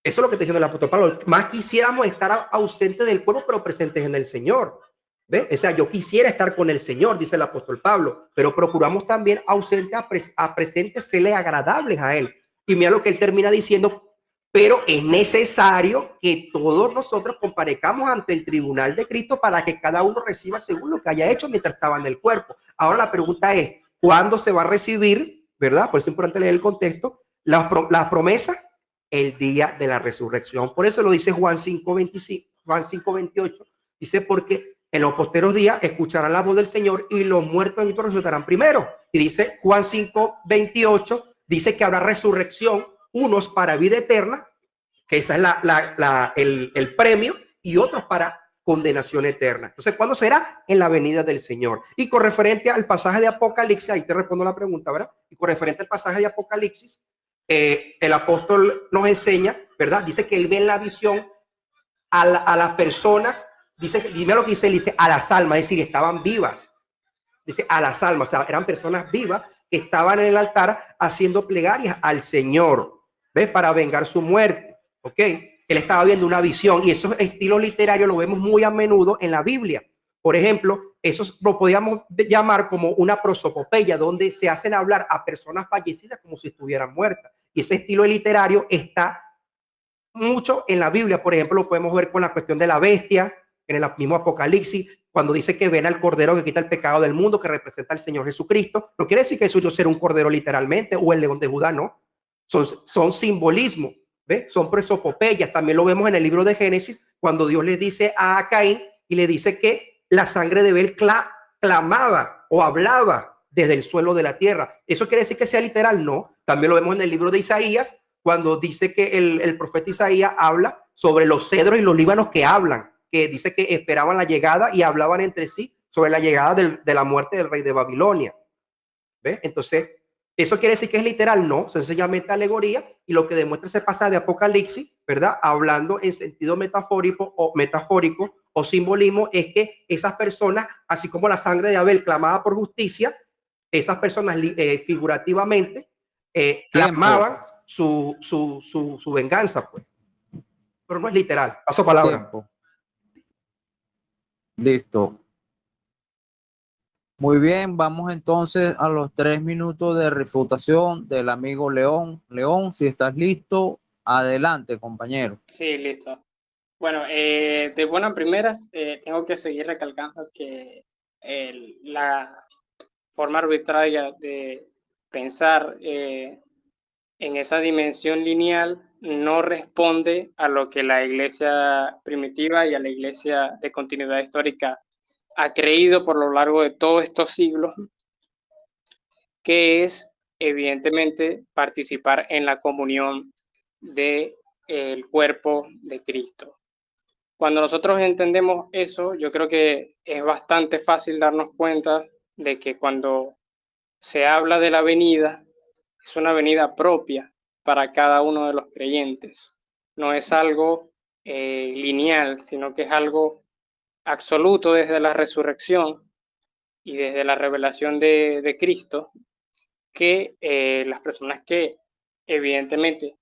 Eso es lo que está diciendo el apóstol Pablo. Más quisiéramos estar ausentes del cuerpo, pero presentes en el Señor. ¿Ve? O sea, yo quisiera estar con el Señor, dice el apóstol Pablo, pero procuramos también ausentes a presentes, serle agradables a Él. Y mira lo que él termina diciendo, pero es necesario que todos nosotros comparezcamos ante el tribunal de Cristo para que cada uno reciba según lo que haya hecho mientras estaba en el cuerpo. Ahora la pregunta es, ¿cuándo se va a recibir? ¿Verdad? Por eso es importante leer el contexto. Las promesas, el día de la resurrección. Por eso lo dice Juan 5:25, Juan 5:28. Dice, porque en los posteros días escucharán la voz del Señor y los muertos en Cristo resucitarán primero. Y dice Juan 5:28, dice que habrá resurrección, unos para vida eterna, que esa es el premio, y otros para condenación eterna. Entonces, ¿cuándo será? En la venida del Señor. Y con referente al pasaje de Apocalipsis, ahí te respondo la pregunta, ¿verdad? Y con referente al pasaje de Apocalipsis, el apóstol nos enseña, ¿verdad? Dice que él ve en la visión a las personas, dice, dime lo que dice, él dice a las almas, es decir, estaban vivas. Dice a las almas, o sea, eran personas vivas que estaban en el altar haciendo plegarias al Señor, ¿ves? Para vengar su muerte, ¿ok? Él estaba viendo una visión y esos estilos literarios lo vemos muy a menudo en la Biblia. Por ejemplo, eso lo podríamos llamar como una prosopopeya, donde se hacen hablar a personas fallecidas como si estuvieran muertas. Y ese estilo literario está mucho en la Biblia. Por ejemplo, lo podemos ver con la cuestión de la bestia, en el mismo Apocalipsis, cuando dice que ven al cordero que quita el pecado del mundo, que representa al Señor Jesucristo. No quiere decir que eso yo ser un cordero literalmente o el león de Judá, no. Son simbolismos, ¿ves? Son prosopopeyas. También lo vemos en el libro de Génesis, cuando Dios le dice a Caín y le dice que la sangre de Abel clamaba o hablaba desde el suelo de la tierra. ¿Eso quiere decir que sea literal? No. También lo vemos en el libro de Isaías, cuando dice que el profeta Isaías habla sobre los cedros y los líbanos que hablan, que dice que esperaban la llegada y hablaban entre sí sobre la llegada de la muerte del rey de Babilonia. ¿Ves? Entonces, ¿eso quiere decir que es literal? No, sencillamente alegoría, y lo que demuestra ese pasaje de Apocalipsis, ¿verdad? Hablando en sentido metafórico o simbolismo, es que esas personas, así como la sangre de Abel clamaba por justicia, esas personas figurativamente clamaban su venganza, pues. Pero no es literal. Paso palabra. Tiempo. Listo. Muy bien, vamos entonces a los 3 minutos de refutación del amigo León. León, si estás listo, adelante, compañero. Sí, listo. Bueno, de buenas primeras, tengo que seguir recalcando que la forma arbitraria de pensar en esa dimensión lineal no responde a lo que la iglesia primitiva y a la iglesia de continuidad histórica ha creído por lo largo de todos estos siglos, que es evidentemente participar en la comunión del cuerpo de Cristo. Cuando nosotros entendemos eso, yo creo que es bastante fácil darnos cuenta de que cuando se habla de la venida, es una venida propia para cada uno de los creyentes. No es algo lineal, sino que es algo absoluto desde la resurrección y desde la revelación de Cristo, que las personas que evidentemente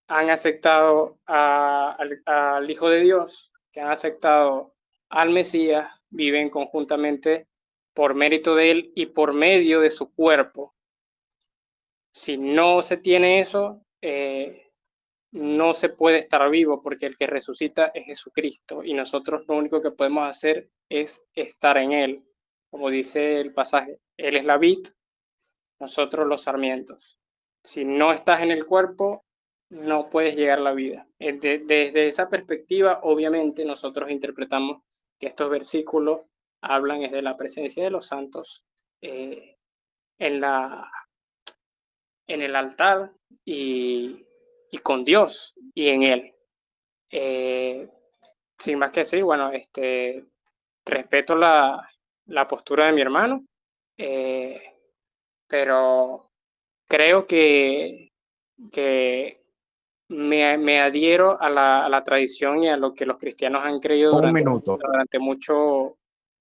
han aceptado al Hijo de Dios, que han aceptado al Mesías, viven conjuntamente por mérito de él y por medio de su cuerpo. Si no se tiene eso, no se puede estar vivo, porque el que resucita es Jesucristo y nosotros lo único que podemos hacer es estar en él. Como dice el pasaje, él es la vid, nosotros los sarmientos. Si no estás en el cuerpo, no puedes llegar a la vida. Desde esa perspectiva, obviamente, nosotros interpretamos que estos versículos hablan de la presencia de los santos en el altar y con Dios y en él. Sin más que decir, bueno, respeto la postura de mi hermano, pero creo que me adhiero a la tradición y a lo que los cristianos han creído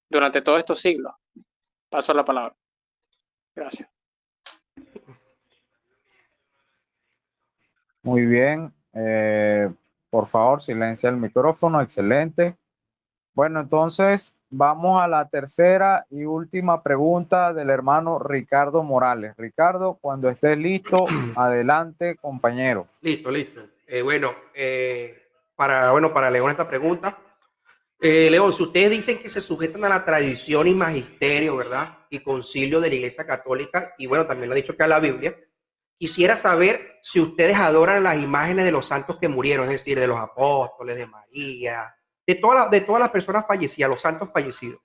durante todos estos siglos. Paso la palabra. Gracias. Muy bien. Por favor, silencia el micrófono. Excelente. Bueno, entonces vamos a la tercera y última pregunta del hermano Ricardo Morales. Ricardo, cuando estés listo, adelante, compañero. Listo, listo. Para León esta pregunta. León, si ustedes dicen que se sujetan a la tradición y magisterio, ¿verdad? Y concilio de la Iglesia Católica, y bueno, también lo ha dicho que a la Biblia, quisiera saber si ustedes adoran las imágenes de los santos que murieron, es decir, de los apóstoles, de María, de todas las personas fallecidas, los santos fallecidos.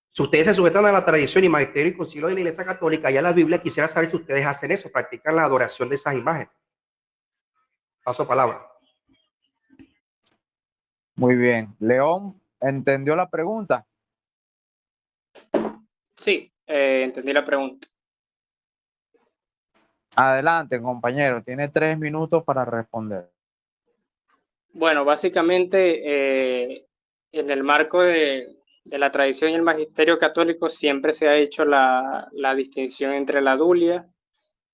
Si ustedes se sujetan a la tradición y magisterio y concilio de la Iglesia Católica y a la Biblia, quisiera saber si ustedes hacen eso, practican la adoración de esas imágenes. Paso palabra. Muy bien. León, ¿entendió la pregunta? Sí, entendí la pregunta. Adelante, compañero. Tiene 3 minutos para responder. Bueno, básicamente en el marco de la tradición y el magisterio católico siempre se ha hecho la distinción entre la dulia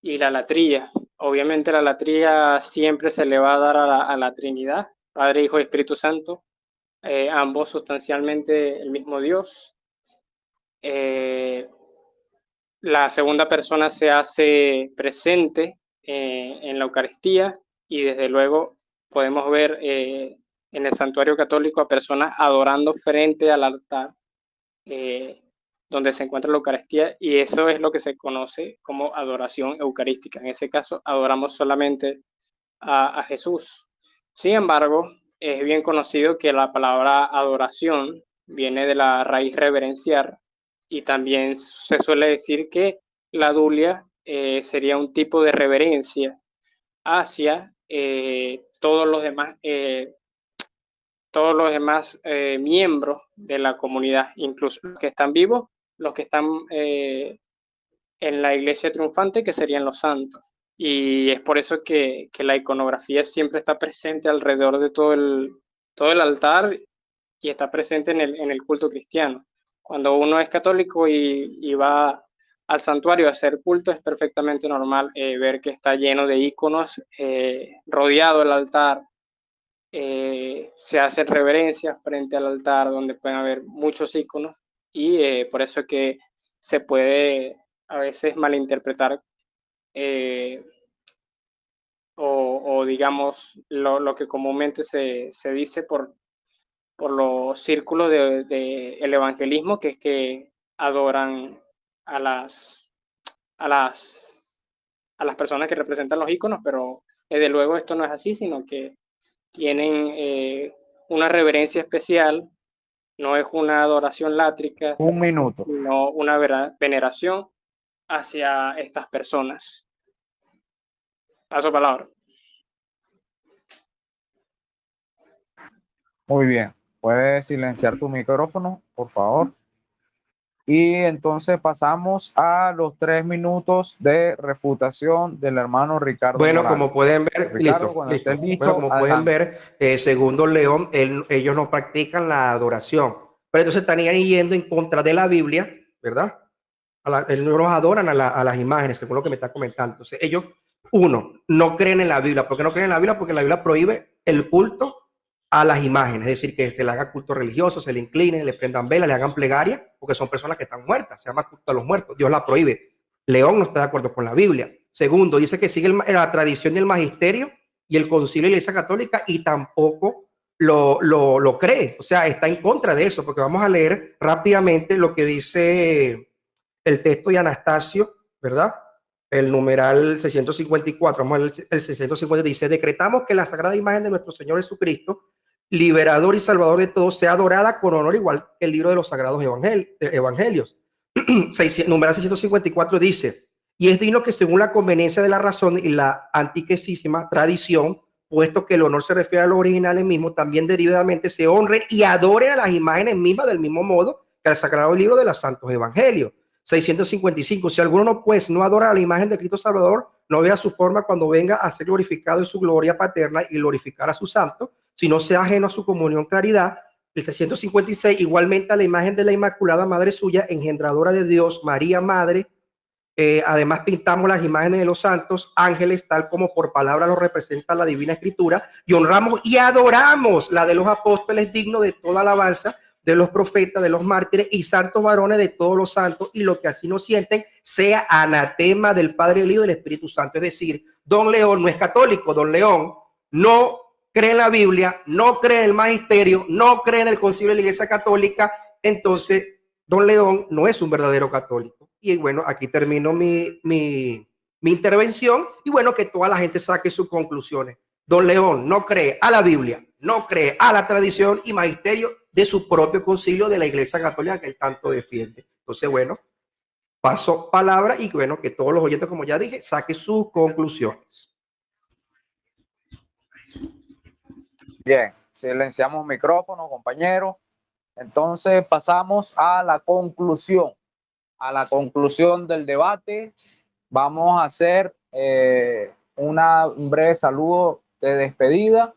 y la latría. Obviamente la latría siempre se le va a dar a la Trinidad, Padre, Hijo y Espíritu Santo, ambos sustancialmente el mismo Dios. La segunda persona se hace presente en la Eucaristía y desde luego podemos ver en el santuario católico a personas adorando frente al altar donde se encuentra la Eucaristía, y eso es lo que se conoce como adoración eucarística. En ese caso adoramos solamente a Jesús. Sin embargo, es bien conocido que la palabra adoración viene de la raíz reverenciar, y también se suele decir que la dulia sería un tipo de reverencia hacia todos los demás miembros de la comunidad, incluso los que están vivos, los que están en la iglesia triunfante, que serían los santos. Y es por eso que la iconografía siempre está presente alrededor de todo el altar y está presente en el culto cristiano. Cuando uno es católico y va al santuario a hacer culto, es perfectamente normal ver que está lleno de iconos, rodeado el altar. Se hace reverencia frente al altar donde pueden haber muchos iconos, y por eso que se puede a veces malinterpretar o digamos lo que comúnmente se dice por los círculos de el evangelismo, que es que adoran a las, a las, a las personas que representan los íconos, pero desde luego esto no es así, sino que tienen una reverencia especial, no es una adoración látrica, 1 minuto. sino una veneración hacia estas personas. Paso palabra. Muy bien. Puedes silenciar tu micrófono, por favor. Y entonces pasamos a los 3 minutos de refutación del hermano Ricardo Bueno, Morales. como pueden ver, Ricardo, cuando estés listo, bueno, como pueden adelante. ver, según Don León, ellos no practican la adoración, pero entonces estarían yendo en contra de la Biblia, ¿verdad? Ellos los adoran a las imágenes, según lo que me está comentando. Entonces ellos, uno, no creen en la Biblia. ¿Por qué no creen en la Biblia? Porque la Biblia prohíbe el culto a las imágenes, es decir, que se le haga culto religioso, se le inclinen, le prendan velas, le hagan plegaria, porque son personas que están muertas, se llama culto a los muertos. Dios la prohíbe. León no está de acuerdo con la Biblia. Segundo, dice que sigue la tradición del magisterio y el concilio de la Iglesia Católica, y tampoco lo cree. O sea, está en contra de eso, porque vamos a leer rápidamente lo que dice el texto de Anastasio, ¿verdad? El numeral 654, vamos a ver el 650, dice: decretamos que la sagrada imagen de nuestro Señor Jesucristo, liberador y salvador de todos, sea adorada con honor, igual que el libro de los sagrados evangelios. Numeral 654 dice: y es digno que según la conveniencia de la razón y la antiquísima tradición, puesto que el honor se refiere a los originales mismos, también derivadamente se honren y adoren a las imágenes mismas del mismo modo que al sagrado libro de los santos evangelios. 655. Si alguno pues no adora a la imagen de Cristo Salvador, no vea su forma cuando venga a ser glorificado en su gloria paterna y glorificar a su santo, si no sea ajeno a su comunión claridad. El 656, igualmente a la imagen de la Inmaculada Madre suya, engendradora de Dios, María Madre, Además, pintamos las imágenes de los santos, ángeles, tal como por palabra lo representa la Divina Escritura, y honramos y adoramos la de los apóstoles, digno de toda alabanza, de los profetas, de los mártires y santos varones de todos los santos, y lo que así nos sienten sea anatema del Padre, el Hijo y del Espíritu Santo. Es decir, don León no es católico, don León no cree en la Biblia, no cree en el magisterio, no cree en el concilio de la Iglesia Católica. Entonces don León no es un verdadero católico. Y bueno, aquí termino mi intervención, y bueno, que toda la gente saque sus conclusiones. Don León no cree a la Biblia, no cree a la tradición y magisterio de su propio concilio de la Iglesia Católica que él tanto defiende. Entonces, bueno, paso palabra, y bueno, que todos los oyentes, como ya dije, saquen sus conclusiones. Bien, silenciamos micrófono, compañeros. Entonces pasamos a la conclusión. A la conclusión del debate, vamos a hacer un breve saludo de despedida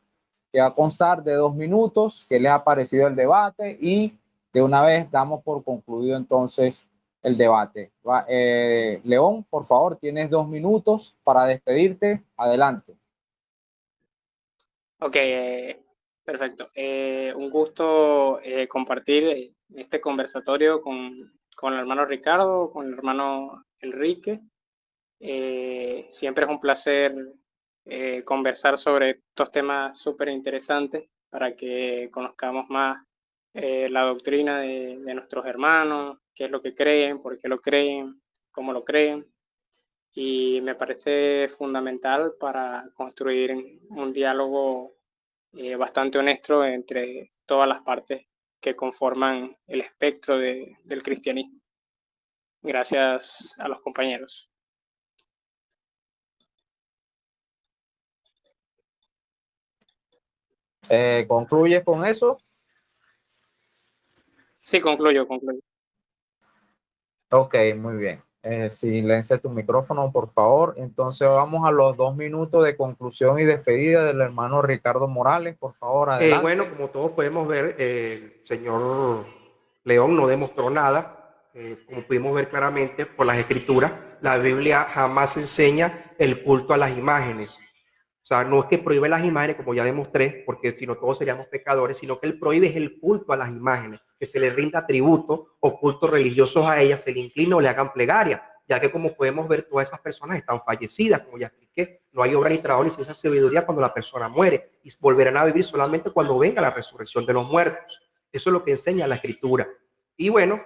que va a constar de 2 minutos, que les ha parecido el debate, y de una vez damos por concluido entonces el debate. León, por favor, tienes 2 minutos para despedirte. Adelante. Ok, perfecto. Un gusto compartir este conversatorio con el hermano Ricardo, con el hermano Enrique. Siempre es un placer conversar sobre estos temas súper interesantes para que conozcamos más la doctrina de nuestros hermanos, qué es lo que creen, por qué lo creen, cómo lo creen. Y me parece fundamental para construir un diálogo bastante honesto entre todas las partes que conforman el espectro del cristianismo. Gracias a los compañeros. ¿Concluyes con eso? Sí, concluyo. Ok, muy bien. Silencia tu micrófono, por favor. Entonces vamos a los 2 minutos de conclusión y despedida del hermano Ricardo Morales. Por favor, adelante. Bueno, como todos podemos ver, el señor León no demostró nada. Como pudimos ver claramente por las escrituras, la Biblia jamás enseña el culto a las imágenes. O sea, no es que prohíbe las imágenes, como ya demostré, porque si no todos seríamos pecadores, sino que él prohíbe es el culto a las imágenes, que se le rinda tributo o cultos religiosos a ellas, se le incline o le hagan plegaria, ya que como podemos ver, todas esas personas están fallecidas, como ya expliqué, no hay obra ni trabajo ni ciencia sabiduría cuando la persona muere, y volverán a vivir solamente cuando venga la resurrección de los muertos. Eso es lo que enseña la escritura. Y bueno,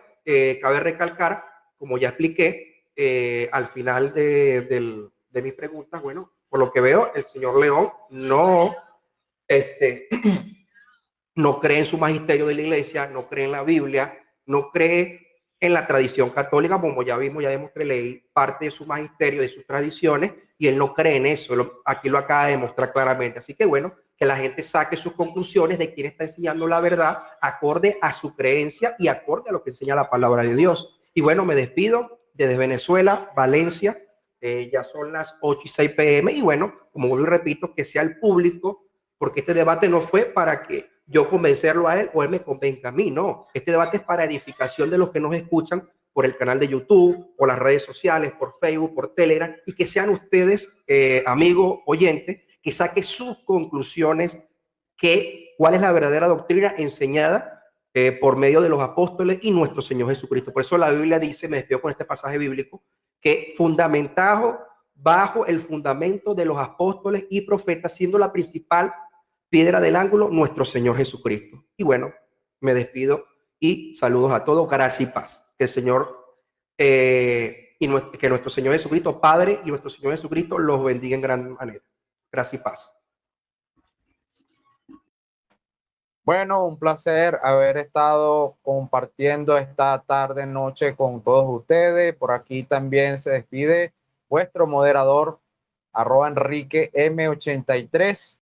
cabe recalcar, como ya expliqué, al final de mis preguntas, bueno, por lo que veo, el señor León no, no cree en su magisterio de la iglesia, no cree en la Biblia, no cree en la tradición católica, como ya vimos, ya demostré, leí parte de su magisterio, de sus tradiciones, y él no cree en eso. Aquí lo acaba de demostrar claramente. Así que bueno, que la gente saque sus conclusiones de quién está enseñando la verdad acorde a su creencia y acorde a lo que enseña la palabra de Dios. Y bueno, me despido desde Venezuela, Valencia. Ya son las 8:06 p.m. y bueno, como vuelvo y repito, que sea el público, porque este debate no fue para que yo convencerlo a él o él me convenga a mí, no. Este debate es para edificación de los que nos escuchan por el canal de YouTube, por las redes sociales, por Facebook, por Telegram, y que sean ustedes, amigos, oyentes, que saquen sus conclusiones, cuál es la verdadera doctrina enseñada por medio de los apóstoles y nuestro Señor Jesucristo. Por eso la Biblia dice, me despido con este pasaje bíblico, que fundamentado bajo el fundamento de los apóstoles y profetas, siendo la principal piedra del ángulo nuestro Señor Jesucristo. Y bueno, me despido y saludos a todos, gracias y paz. Que el Señor que nuestro Señor Jesucristo, Padre, y nuestro Señor Jesucristo los bendiga en gran manera. Gracias y paz. Bueno, un placer haber estado compartiendo esta tarde, noche con todos ustedes. Por aquí también se despide vuestro moderador, @EnriqueM83.